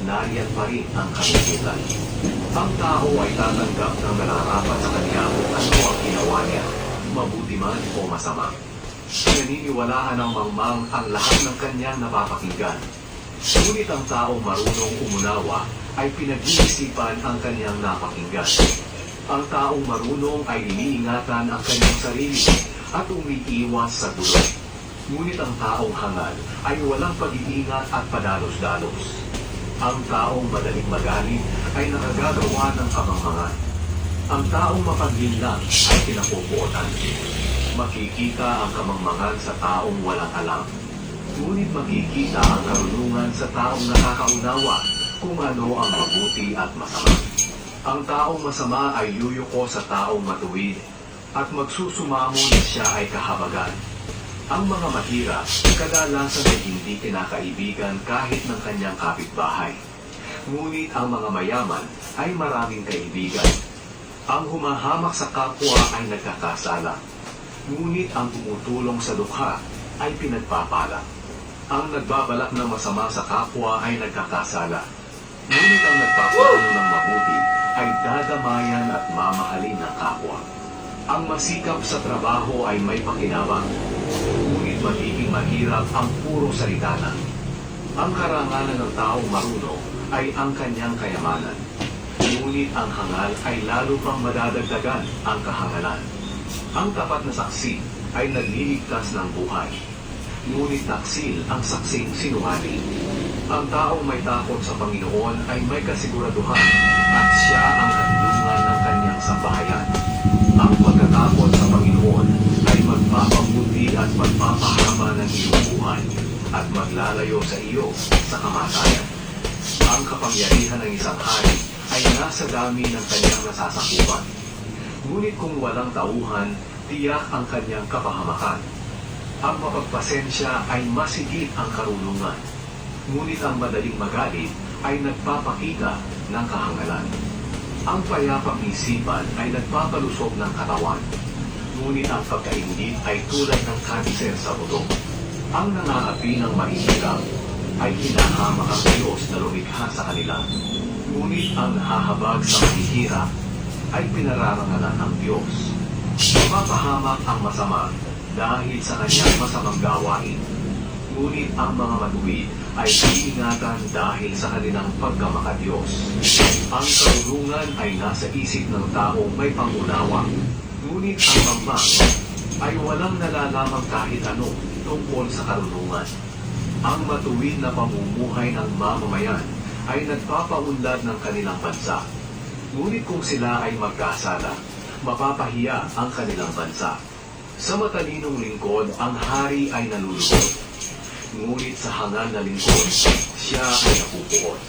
nariyan pa rin ang kalungkutan. Ang tao ay tatanggap ng nararapat sa kanya kung ano ang ginawa niya, mabuti man o masama. Naniniwalaan ng mangmang ang lahat ng kanyang napapakinggan. Ngunit ang taong marunong umunawa ay pinag-iisipan ang kanyang napakinggan. Ang taong marunong ay iniingatan ang kanyang sarili at umiiwas sa gulo. Ngunit ang taong hangal ay walang pag-iingat at padalos-dalos. Ang taong madaling magalit ay nakagagawa ng kamangmangan. Ang taong mapaglinlang ay pinapupuotan. Makikita ang kamangmangan sa taong walang alam. Ngunit makikita ang karunungan sa taong nakakaunawa kung ano ang mabuti at masama. Ang taong masama ay yuyuko sa taong matuwid at magsusumamo na siya ay kahabagan. Ang mga mahirap, kadalasan ay hindi kinakaibigan kahit ng kanyang kapitbahay. Ngunit ang mga mayaman ay maraming kaibigan. Ang humahamak sa kapwa ay nagkakasala. Ngunit ang tumutulong sa dukha ay pinagpapala. Ang nagbabalak ng masama sa kapwa ay nagkakasala. Ngunit ang nagpaplano ng mabuti ay dadamayan at mamahalin ng kapwa. Ang masikap sa trabaho ay may pakinabang. Ngunit magiging mahirap ang puro salita lang. Ang karangalan ng taong marunong ay ang kanyang kayamanan. Ngunit ang hangal ay lalo pang madadagdagan ang kahangalan. Ang tapat na saksi ay nagliligtas ng buhay. Ngunit taksil ang saksing sinungaling. Ang taong may takot sa Panginoon ay may kasiguraduhan at siya ang kanlungan ng kanyang sambahayan. Ang pagkatakot sa Panginoon ay magpapabuti at magpapahaba ng iyong buhay at maglalayo sa iyo sa kamatayan. Ang kapangyarihan ng isang hari ay nasa dami ng kanyang nasasakupan. Ngunit kung walang tauhan, tiyak ang kanyang kapahamakan. Ang mapagpasensya ay masigit ang karunungan. Ngunit ang madaling magalit ay nagpapakita ng kahangalan. Ang payapang isipan ay nagpapalusog ng katawan. Ngunit ang pagkaingit ay tulad ng kanser sa buto. Ang nangaapi ng mahihirap ay hinahamak ang Diyos na lumikha sa kanila. Ngunit ang nahahabag sa mahihirap ay pinararangalan ng Diyos. Mapapahamak ang masama dahil sa kanyang masamang gawain. Ngunit ang mga matuwid ay iingatan dahil sa kanilang pagkamakadiyos. Ang karunungan ay nasa isip ng taong may pangunawa. Ngunit ang mangmang ay walang nalalamang kahit ano tungkol sa karunungan. Ang matuwid na pamumuhay ng mamamayan ay nagpapaunlad ng kanilang bansa. Ngunit kung sila ay magkasala, mapapahiya ang kanilang bansa. Sa matalinong lingkod, ang hari ay nalulugod. Ngunit sa hangal na lingkod, siya ay napupuot.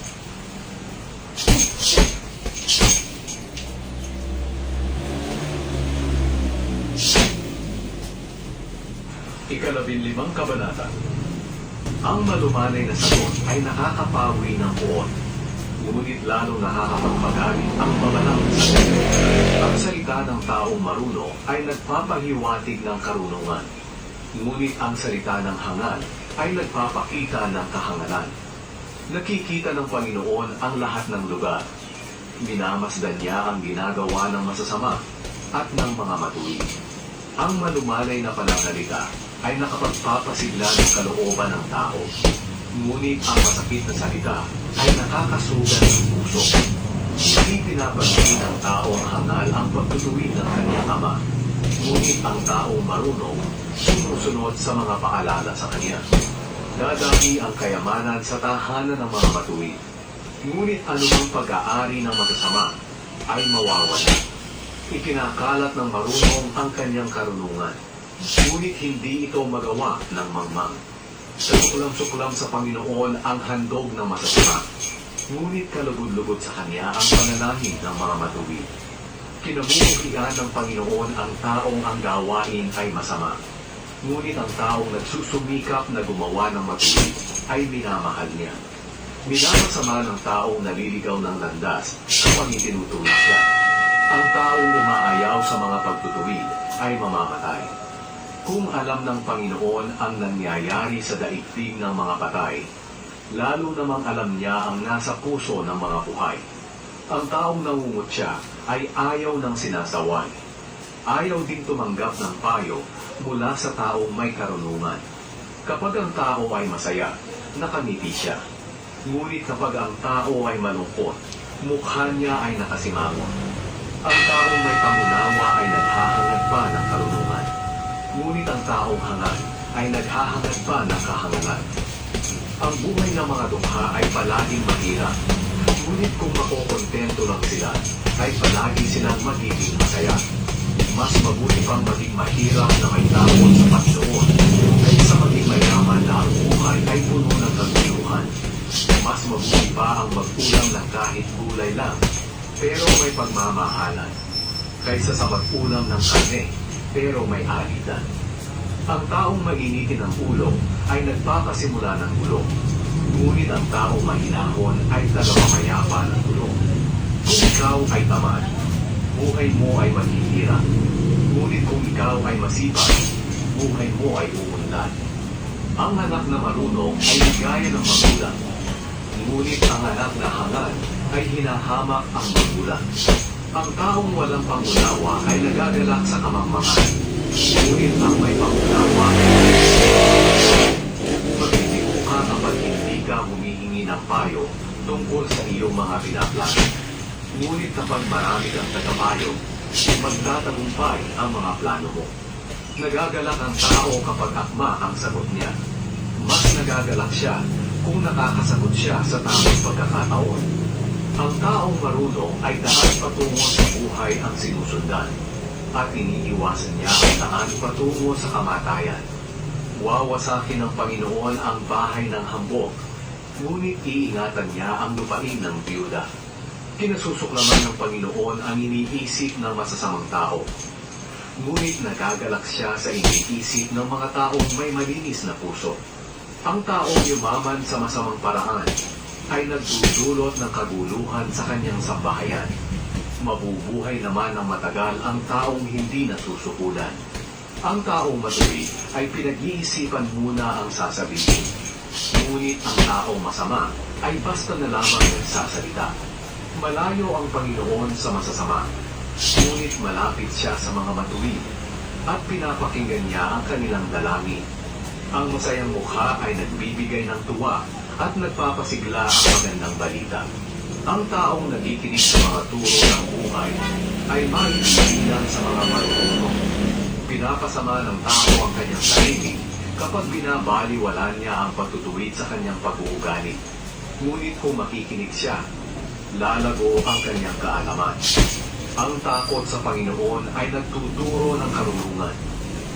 Ikalabinlimang kabanata. Ang malumanay na sagot ay nakakapawi ng puot. Ngunit lalong nakakapagpagalit ang mabalang salita. Ang salita ng taong marunong ay nagpapahiwatig ng karunungan. Ngunit ang salita ng hangal ay nagpapakita ng kahangalan. Nakikita ng Panginoon ang lahat ng lugar. Minamasdan niya ang ginagawa ng masasama at ng mga matuwid. Ang malumanay na pananalita ay nakapagpapasigla ng kalooban ng tao. Ngunit ang masakit na salita ay nakakasugat ng puso. Hindi pinapansin ng taong hangal ang pagtutuwid ng kanyang ama. Ngunit ang taong marunong sumusunod sa mga paalala sa kanya. Dadami ang kayamanan sa tahanan ng mga matuwid. Ngunit anumang pag-aari ng magkasama ay mawawala. Ikinakalat ng marunong ang kanyang karunungan. Ngunit hindi ito magawa ng mangmang. Suklam-suklam sa Panginoon ang handog ng masasama. Ngunit kalugod-lugod sa Kanya ang panalangin ng mga matuwid. Kinamumuhian ng Panginoon ang taong ang gawain ay masama. Ngunit ang taong nagsusumikap na gumawa ng matuwid ay minamahal niya. Minamasama ng taong naliligaw ng landas kapag itinutulak siya. Ang taong umaayaw sa mga pagtutuwid ay mamamatay. Kung alam ng Panginoon ang nangyayari sa daigdig ng mga patay, lalo namang alam niya ang nasa puso ng mga buhay. Ang taong nangungutya ay ayaw ng sinasaway. Ayaw din tumanggap ng payo mula sa taong may karunungan. Kapag ang tao ay masaya, nakangiti siya. Ngunit kapag ang tao ay malungkot, mukha niya ay nakasimangon. Ang taong may pangunawa ay naghahangad pa ng karunungan. Ngunit ang taong hangad ay naghahangad pa ng kahangalan. Ang buhay ng mga dukha ay palaging mahirap. Ngunit kung makokontento lang sila, ay palagi silang magiging masaya. Mas mabuti pang maging mahirap na may takot sa Panginoon kaysa maging mayaman na ang buhay ay puno ng kaguluhan. Mas mabuti pa ang mag-ulam ng kahit gulay lang, pero may pagmamahalan, kaysa sa mag-ulam ng karne, pero may alitan. Ang taong mainitin ng ulo ay nagpapasimula ng gulo, ngunit ang taong mahinahon ay tagapamayapa ng gulo. Kung ikaw ay tamad, buhay mo ay maghihirap. Ngunit kung ikaw ay masipag, buhay mo ay uunlad. Ang anak na marunong ay ligaya ng magulang. Ngunit ang anak na hangad ay hinahamak ang magulang. Ang taong walang pangunawa ay nagagalak sa kamangmangan. Ngunit ang may pangunawa ay magtitigo ka kapag hindi ka humihingi ng payo tungkol sa iyong mga pinaplano. Ngunit kapag marami kang tagapayo, magtatagumpay ang mga plano mo. Nagagalak ang tao kapag akma ang sagot niya. Mas nagagalak siya kung nakakasagot siya sa tamang pagkakataon. Ang taong marunong ay daan patungo sa buhay ang sinusundan, at iniiwasan niya ang daan patungo sa kamatayan. Wawasakin ng Panginoon ang bahay ng hambog, ngunit iingatan niya ang lupain ng biyuda. Kinasusuklaman ng Panginoon ang iniisip ng masasamang tao, ngunit nagagalak siya sa iniisip ng mga taong may malinis na puso. Ang taong yumaman sa masamang paraan ay nagdudulot ng kaguluhan sa kanyang sambahayan. Mabubuhay naman ng matagal ang taong hindi nasusukulan. Ang taong matuwid ay pinag-iisipan muna ang sasabihin. Ngunit ang taong masama ay basta na lamang nagsasalita. Malayo ang Panginoon sa masasama, ngunit malapit siya sa mga matuwid, at pinapakinggan niya ang kanilang dalangin. Ang masayang mukha ay nagbibigay ng tuwa at nagpapasigla ang magandang balita. Ang taong nakikinig sa mga turo ng buhay ay maiibigan sa mga marunong. Pinapasama ng tao ang kanyang sarili kapag binabaliwala niya ang pagtutuwid sa kanyang pag-uugali. Ngunit kung makikinig siya, lalago ang kanyang kaalaman. Ang takot sa Panginoon ay nagtuturo ng karunungan,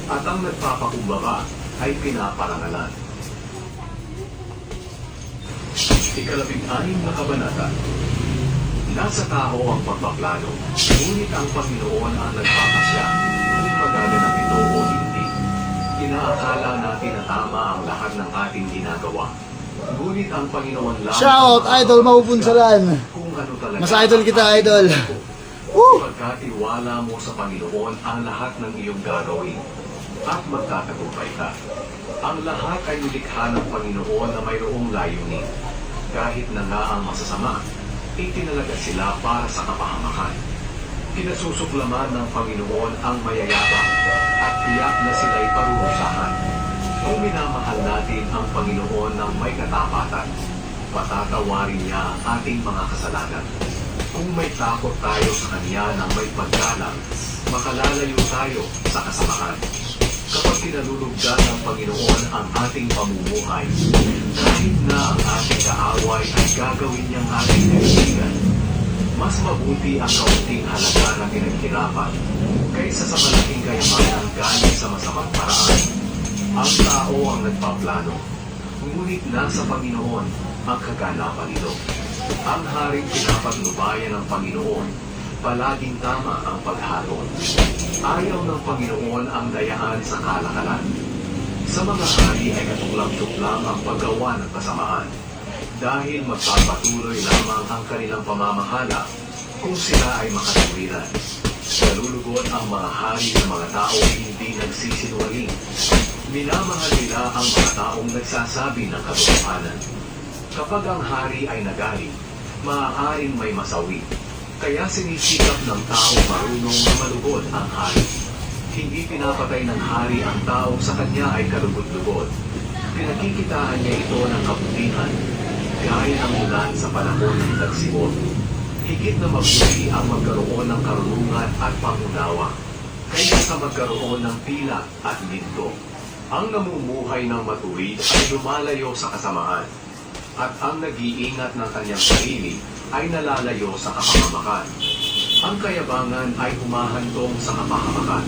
at ang nagpapakumbaba ay pinaparangalan. 16 na kabanata. Nasa tao ang pagpaplano, ngunit ang Panginoon ang nagpapasya kung magaganap ito o hindi. Inaakala natin na tama ang lahat ng ating ginagawa, ngunit ang Panginoon lang... Shout, idol, mapupunsalan. Kung ano talaga... Mas idol kita, idol. Woo! Pagkatiwala mo sa Panginoon ang lahat ng iyong gagawin, at magtatagumpay ka. Ang lahat ay nilikha ng Panginoon na mayroong layunin. Kahit na nga ang masasama, itinalaga sila para sa kapahamakan. Kinasusuklaman ng Panginoon ang mayayabang, at tiyak na sila'y parurusahan. Kung minamahal natin ang Panginoon ng may katapatan, patatawarin niya ang ating mga kasalanan. Kung may takot tayo sa Kanya ng may paggalang, makalalayo tayo sa kasamaan. Kapag kinalulugdan ng Panginoon ang ating pamumuhay, kahit na ang ating kaaway ay gagawin niyang ating kaibigan, mas mabuti ang kaunting halaga na pinaghirapan kaysa sa malaking kayamanan galing sa masamang paraan. Ang tao ang nagpaplano, ngunit nasa Panginoon ang kaganapan nito. Ang haring pinapagnubayan ng Panginoon, palaging tama ang paghatol. Ayaw ng Panginoon ang dayaan sa kalakalan. Sa mga hari ay katuglang-tuklang ang paggawa ng kasamaan, dahil magpapatuloy lamang ang kanilang pamamahala kung sila ay makatuwiran. Nalulugod ang mga hari sa mga taong hindi nagsisinungaling. Minamahal nila ang mga taong nagsasabi ng katotohanan. Kapag ang hari ay nagaling, maaaring may masawi. Kaya sinisikap ng taong marunong na malugod ang hari. Hindi pinapatay ng hari ang taong sa kanya ay kalugod-lugod. Pinakikitaan niya ito ng kabutihan, gaya ng ulan sa panahon ng tagsibol. Higit na mabuti ang magkaroon ng karunungan at pangunawa, kaysa sa magkaroon ng pila at linto. Ang namumuhay ng matuwid ay lumalayo sa kasamaan, at ang nag-iingat ng kanyang sarili ay nalalayo sa kapahamakan. Ang kayabangan ay humahantong sa kapahamakan,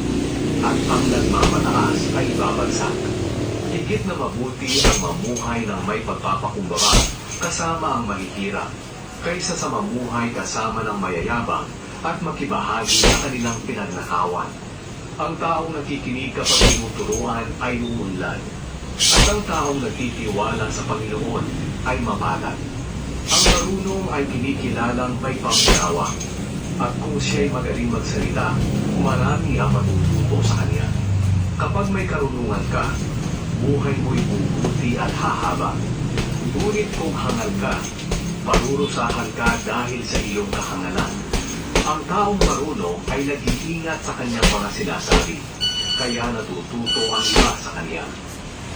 at ang nagmamataas ay babagsak. Higit na mabuti ang mamuhay ng may pagpapakumbaba kasama ang mahihirap, kaysa sa mamuhay kasama ng mayayabang at makibahagi sa kanilang pinagnakawan. Ang taong nakikinig kapag tinuturuan ay uunlad, at ang taong nagtitiwala sa Panginoon ay mapalad. Ang marunong ay kinikilalang may pangunawa, at kung siya'y magaling magsalita, marami ang matututo sa kanya. Kapag may karunungan ka, buhay mo'y bubuti at hahaba. Ngunit kung hangal ka, parurusahan ka dahil sa iyong kahangalan. Ang taong marunong ay nag-iingat sa kanyang mga sinasabi, kaya natututo ang iba sa kanya.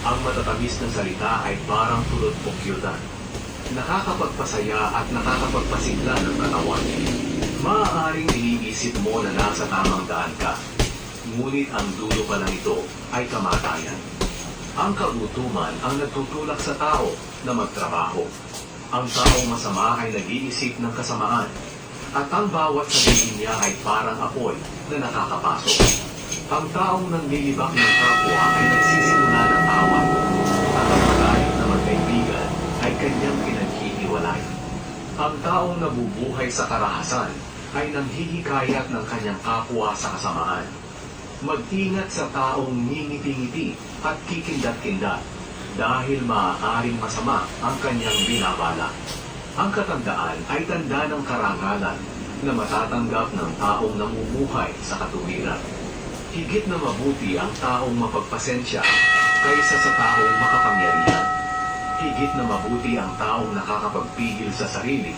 Ang matatamis ng salita ay parang tulad pukyutan, nakakapagpasaya at nakakapagpasigla ng katawan. Maaaring iniisip mo na nasa tamang daan ka, ngunit ang dulo pa lang ito ay kamatayan. Ang kagutuman ang nagtutulak sa tao na magtrabaho. Ang taong masama ay nag-iisip ng kasamaan, at ang bawat sabihin niya ay parang apoy na nakakapasok. Ang taong nanglilibak ng kapwa ay nagsisimula ng away, at ang magaling na magkaibigan ay kanyang pinaghihiwalay. Ang taong nabubuhay sa karahasan ay nanghihikayat ng kanyang kapwa sa kasamaan. Mag-ingat sa taong ngingiti-ngiti at kikindat-kindat, dahil maaaring masama ang kanyang binabala. Ang katandaan ay tanda ng karangalan na matatanggap ng taong namumuhay sa katuwiran. Higit na mabuti ang taong mapagpasensya kaysa sa taong makapangyarihan. Higit na mabuti ang taong nakakapagpigil sa sarili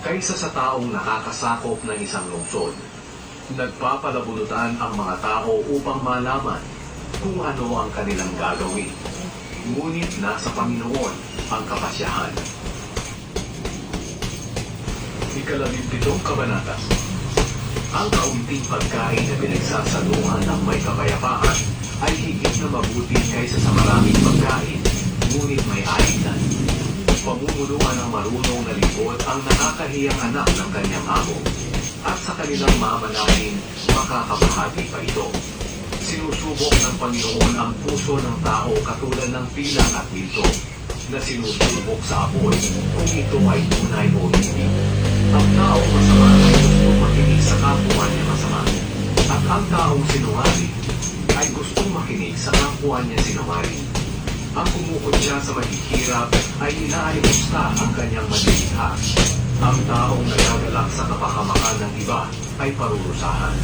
kaysa sa taong nakakasakop ng isang lungsod. Nagpapalabunutan ang mga tao upang malaman kung ano ang kanilang gagawin. Ngunit nasa Panginoon ang kapasyahan. Ika-17 kabanata. Ang kaunting pagkain na pinagsasaluhan ng may kapayapaan ay higit na mabuti kaysa sa maraming pagkain, ngunit may alinlan. Pamumuluan ng marunong na libot ang nakakahiyang anak ng kanyang amo, at sa kanilang mamalahin makakabahagi pa ito. Sinusubok ng Panginoon ang puso ng tao katulad ng pilang at linto, na sinusubok sa apoy kung ito ay tunay o hindi. Ang taong masama ay gustong makinig sa kapwa niya masama, at ang taong sinungaling ay gustong makinig sa kapwa niya sinungaling. Ang kumukutya sa mahihirap ay inaalimusta ang kanyang malilikha. Ang taong nagagalak sa kapahamakan ng iba ay parurusahan.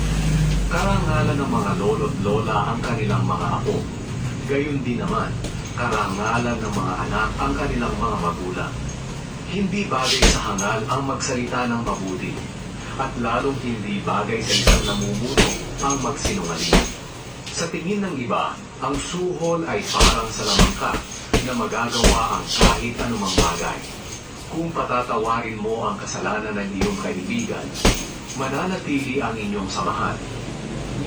Karangalan ng mga lolo't lola ang kanilang mga apo. Gayon din naman, karangalan ng mga anak ang kanilang mga magulang. Hindi bagay sa hangal ang magsalita ng mabuti, at lalong hindi bagay sa isang namumuno ang magsinungaling. Sa tingin ng iba, ang suhol ay parang salamangka na magagawa ang kahit anumang bagay. Kung patatawarin mo ang kasalanan ng iyong kaibigan, mananatili ang inyong samahan.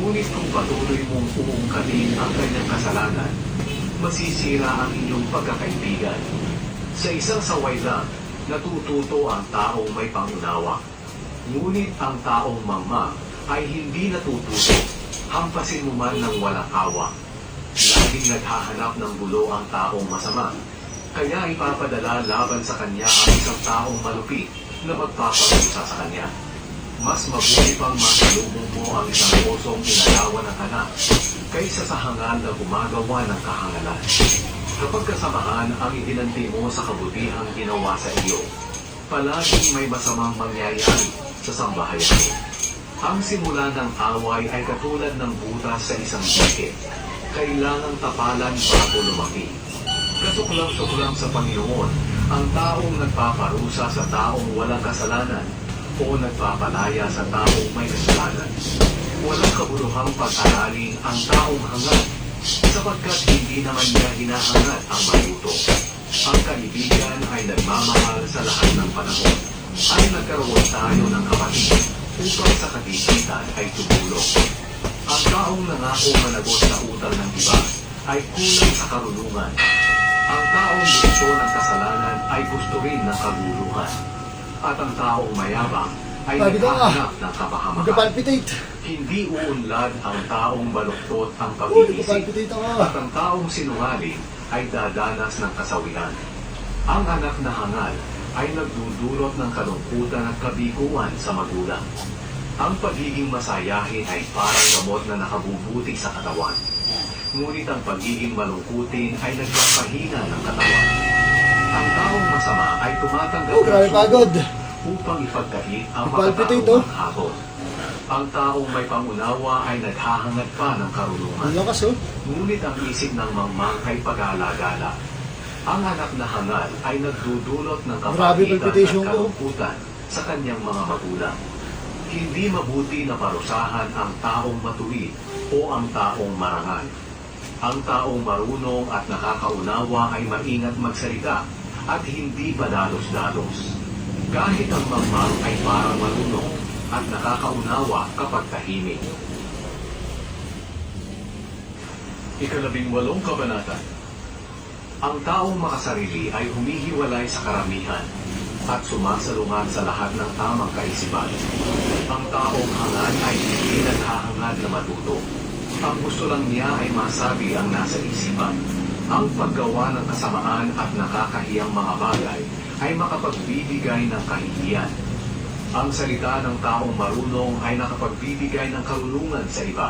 Ngunit kung patuloy mong uungkatin ang kanyang kasalanan, masisira ang inyong pagkakaibigan. Sa isang saway lang, natututo ang taong may pangunawa. Ngunit ang taong mangma ay hindi natututo, hampasin mo man ng walang awa. Laging naghahanap ng gulo ang taong masama, kaya ipapadala laban sa kanya ang isang taong malupit na magpaparusa sa kanya. Mas mabuti pang masalubong mo ang isang pusong inalawan ng anak kaysa sa hangal na gumagawa ng kahangalan. Kapag kasamahan ang itinanti mo sa kabutihang ginawa sa iyo, palaging may masamang mangyayari sa sambahayan mo. Ang simula ng away ay katulad ng butas sa isang dike. Kailangang tapalan bago lumaki. Kasuklang-suklang sa Panginoon ang taong nagpaparusa sa taong walang kasalanan o nagpapalaya sa taong may kasalanan. Walang kabuluhang pag-aralin ang taong hangad sapagkat hindi naman niya hinahangad ang maluto. Ang kaibigan ay nagmamahal sa lahat ng panahon. Ay nagkaroon tayo ng kapatid upang sa katikitan ay tumulong. Ang taong nangako managot sa utang ng iba ay kulang sa karunungan. Ang taong gusto ng kasalanan ay gusto rin ng kaguluhan. At ang taong mayabang ay naghahanap ng kapahamakan. Magka-palpitate. Hindi uunlad ang taong baluktot ang Uy, pag-iisip. magka-palpitate ako. At ang taong sinungaling ay dadanas ng kasawian. Ang anak na hangal ay nagdudulot ng kalungkutan at kabiguan sa magulang. Ang pagiging masayahin ay parang gamot na nakabubuti sa katawan. Ngunit ang pagiging malungkutin ay nagpapahina ng katawan. Ang taong masama ay tumatanggap Oh, grabe pagod. upang ipagkait ang Palpitate, makatarungang habon. Ang taong may pangunawa ay naghahangad pa ng karunungan. Ang lakas oh. Ngunit ang isip ng mangmang ay pag-alagala. Ang anak na hangal ay nagdudulot ng Grabe kapagitan palpitation at ko. kalungkutan sa kanyang mga magulang. Hindi mabuti na parusahan ang taong matuwid o ang taong marangal. Ang taong marunong at nakakaunawa ay maingat magsalita at hindi padalos-dalos. Kahit ang mangmang ay parang marunong at nakakaunawa kapag tahimik. 18 kabanata. Ang taong makasarili ay humihiwalay sa karamihan at sumasalungat sa lahat ng tamang kaisipan. Ang taong hangad ay hindi naghahangad na matuto. Ang gusto lang niya ay masabi ang nasa isipan. Ang paggawa ng kasamaan at nakakahiyang mga bagay ay makapagbibigay ng kahihiyan. Ang salita ng taong marunong ay nakapagbibigay ng karunungan sa iba.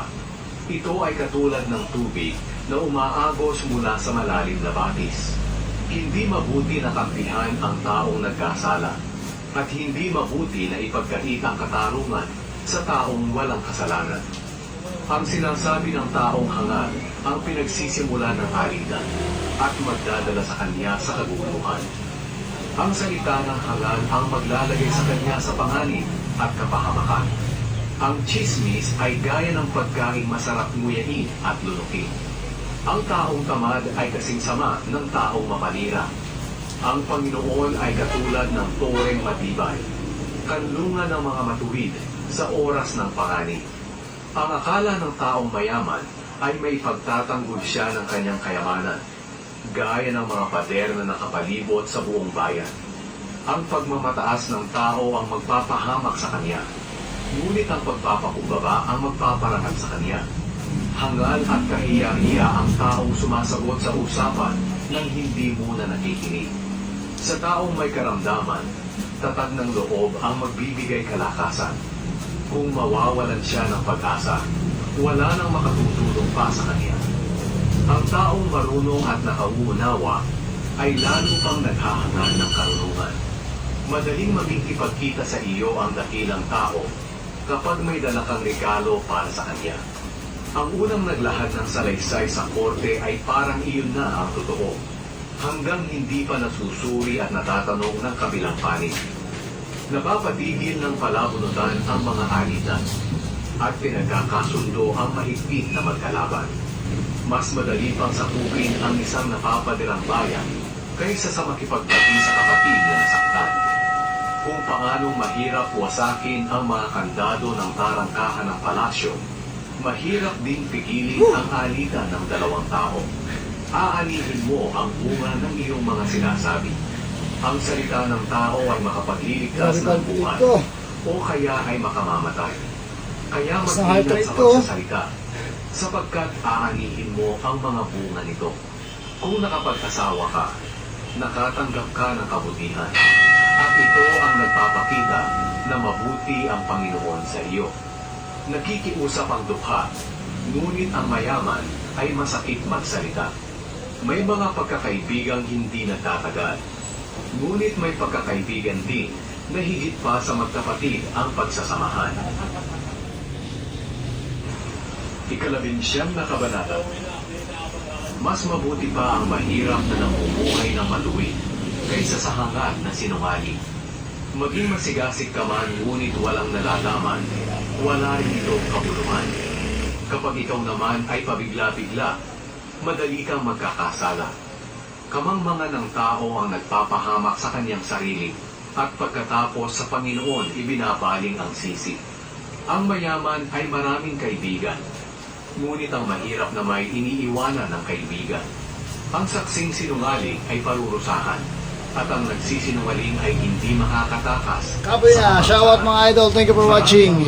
Ito ay katulad ng tubig na umaagos mula sa malalim na batis. Hindi mabuti na kampihan ang taong nagkasala at hindi mabuti na ipagkait ang katarungan sa taong walang kasalanan. Ang sinasabi ng taong hangal ang pinagsisimula ng alitan at magdadala sa kanya sa kaguluhan. Ang salita ng hangal ang maglalagay sa kanya sa panganib at kapahamakan. Ang chismis ay gaya ng pagkaing masarap nguyain at lunukin. Ang taong tamad ay kasing sama ng taong mapanira. Ang Panginoon ay katulad ng toreng matibay, kanlungan ng mga matuwid sa oras ng panganib. Ang akala ng taong mayaman ay may pagtatanggol siya ng kanyang kayamanan, gaya ng mga pader na nakapalibot sa buong bayan. Ang pagmamataas ng tao ang magpapahamak sa kanya, ngunit ang pagpapakumbaba ang magpaparangal sa kanya. Hangal at kahiya-hiya ang taong sumasagot sa usapan nang hindi muna nakikinig. Sa taong may karamdaman, tatag ng loob ang magbibigay kalakasan. Kung mawawalan siya ng pag-asa, wala nang makatutulong pa sa kanya. Ang taong marunong at nakauunawa ay lalo pang naghahangad ng karunungan. Madaling magkikipagkita sa iyo ang dakilang tao kapag may dala kang regalo para sa kanya. Ang unang naglahad ng salaysay sa korte ay parang iyon na ang totoo, hanggang hindi pa nasusuri at natatanong ng kabilang panig. Napapatigil ng palabunutan ang mga alitan at pinagkakasundo ang mahigpit na magkalaban. Mas madali pang sakupin ang isang napapadirang bayan kaysa sa makipagbati sa kapatid na nasaktan. Kung paanong mahirap wasakin ang mga kandado ng tarangkahan ng palasyo, mahirap din pigilin ang alitan ng dalawang tao. Aanihin mo ang bunga ng iyong mga sinasabi. Ang salita ng tao ay makapagliligtas ng buhay o kaya ay makamamatay. Kaya mag-ingat sa pagsasalita, sapagkat aanihin mo ang mga bunga nito. Kung nakapag-asawa ka, nakatanggap ka ng kabutihan, at ito ang nagpapakita na mabuti ang Panginoon sa iyo. Nakikiusap ang dukha, ngunit ang mayaman ay masakit magsalita. May mga pagkakaibigang hindi nagtatagal, ngunit may pagkakaibigan din na higit pa sa magkapatid ang pagsasamahan. Ikalabinsyam na kabanata. Mas mabuti pa ang mahirap na namumuhay ng maluwid kaysa sa hangad na sinungaling. Maging masigasig ka man ngunit walang nalalaman, wala rin itong kabuluhan. Kapag ikaw naman ay pabigla-bigla, madali kang magkakasala. Kamangmangan ng tao ang nagpapahamak sa kanyang sarili at pagkatapos sa Panginoon ibinabaling ang sisi. Ang mayaman ay maraming kaibigan, ngunit ang mahirap na may iniiwanan ng kaibigan. Ang saksing sinungaling ay parurusahan, at ang nagsisinungaling ay hindi makakatakas. Kapoy na, shoutout mga idol, thank you for watching.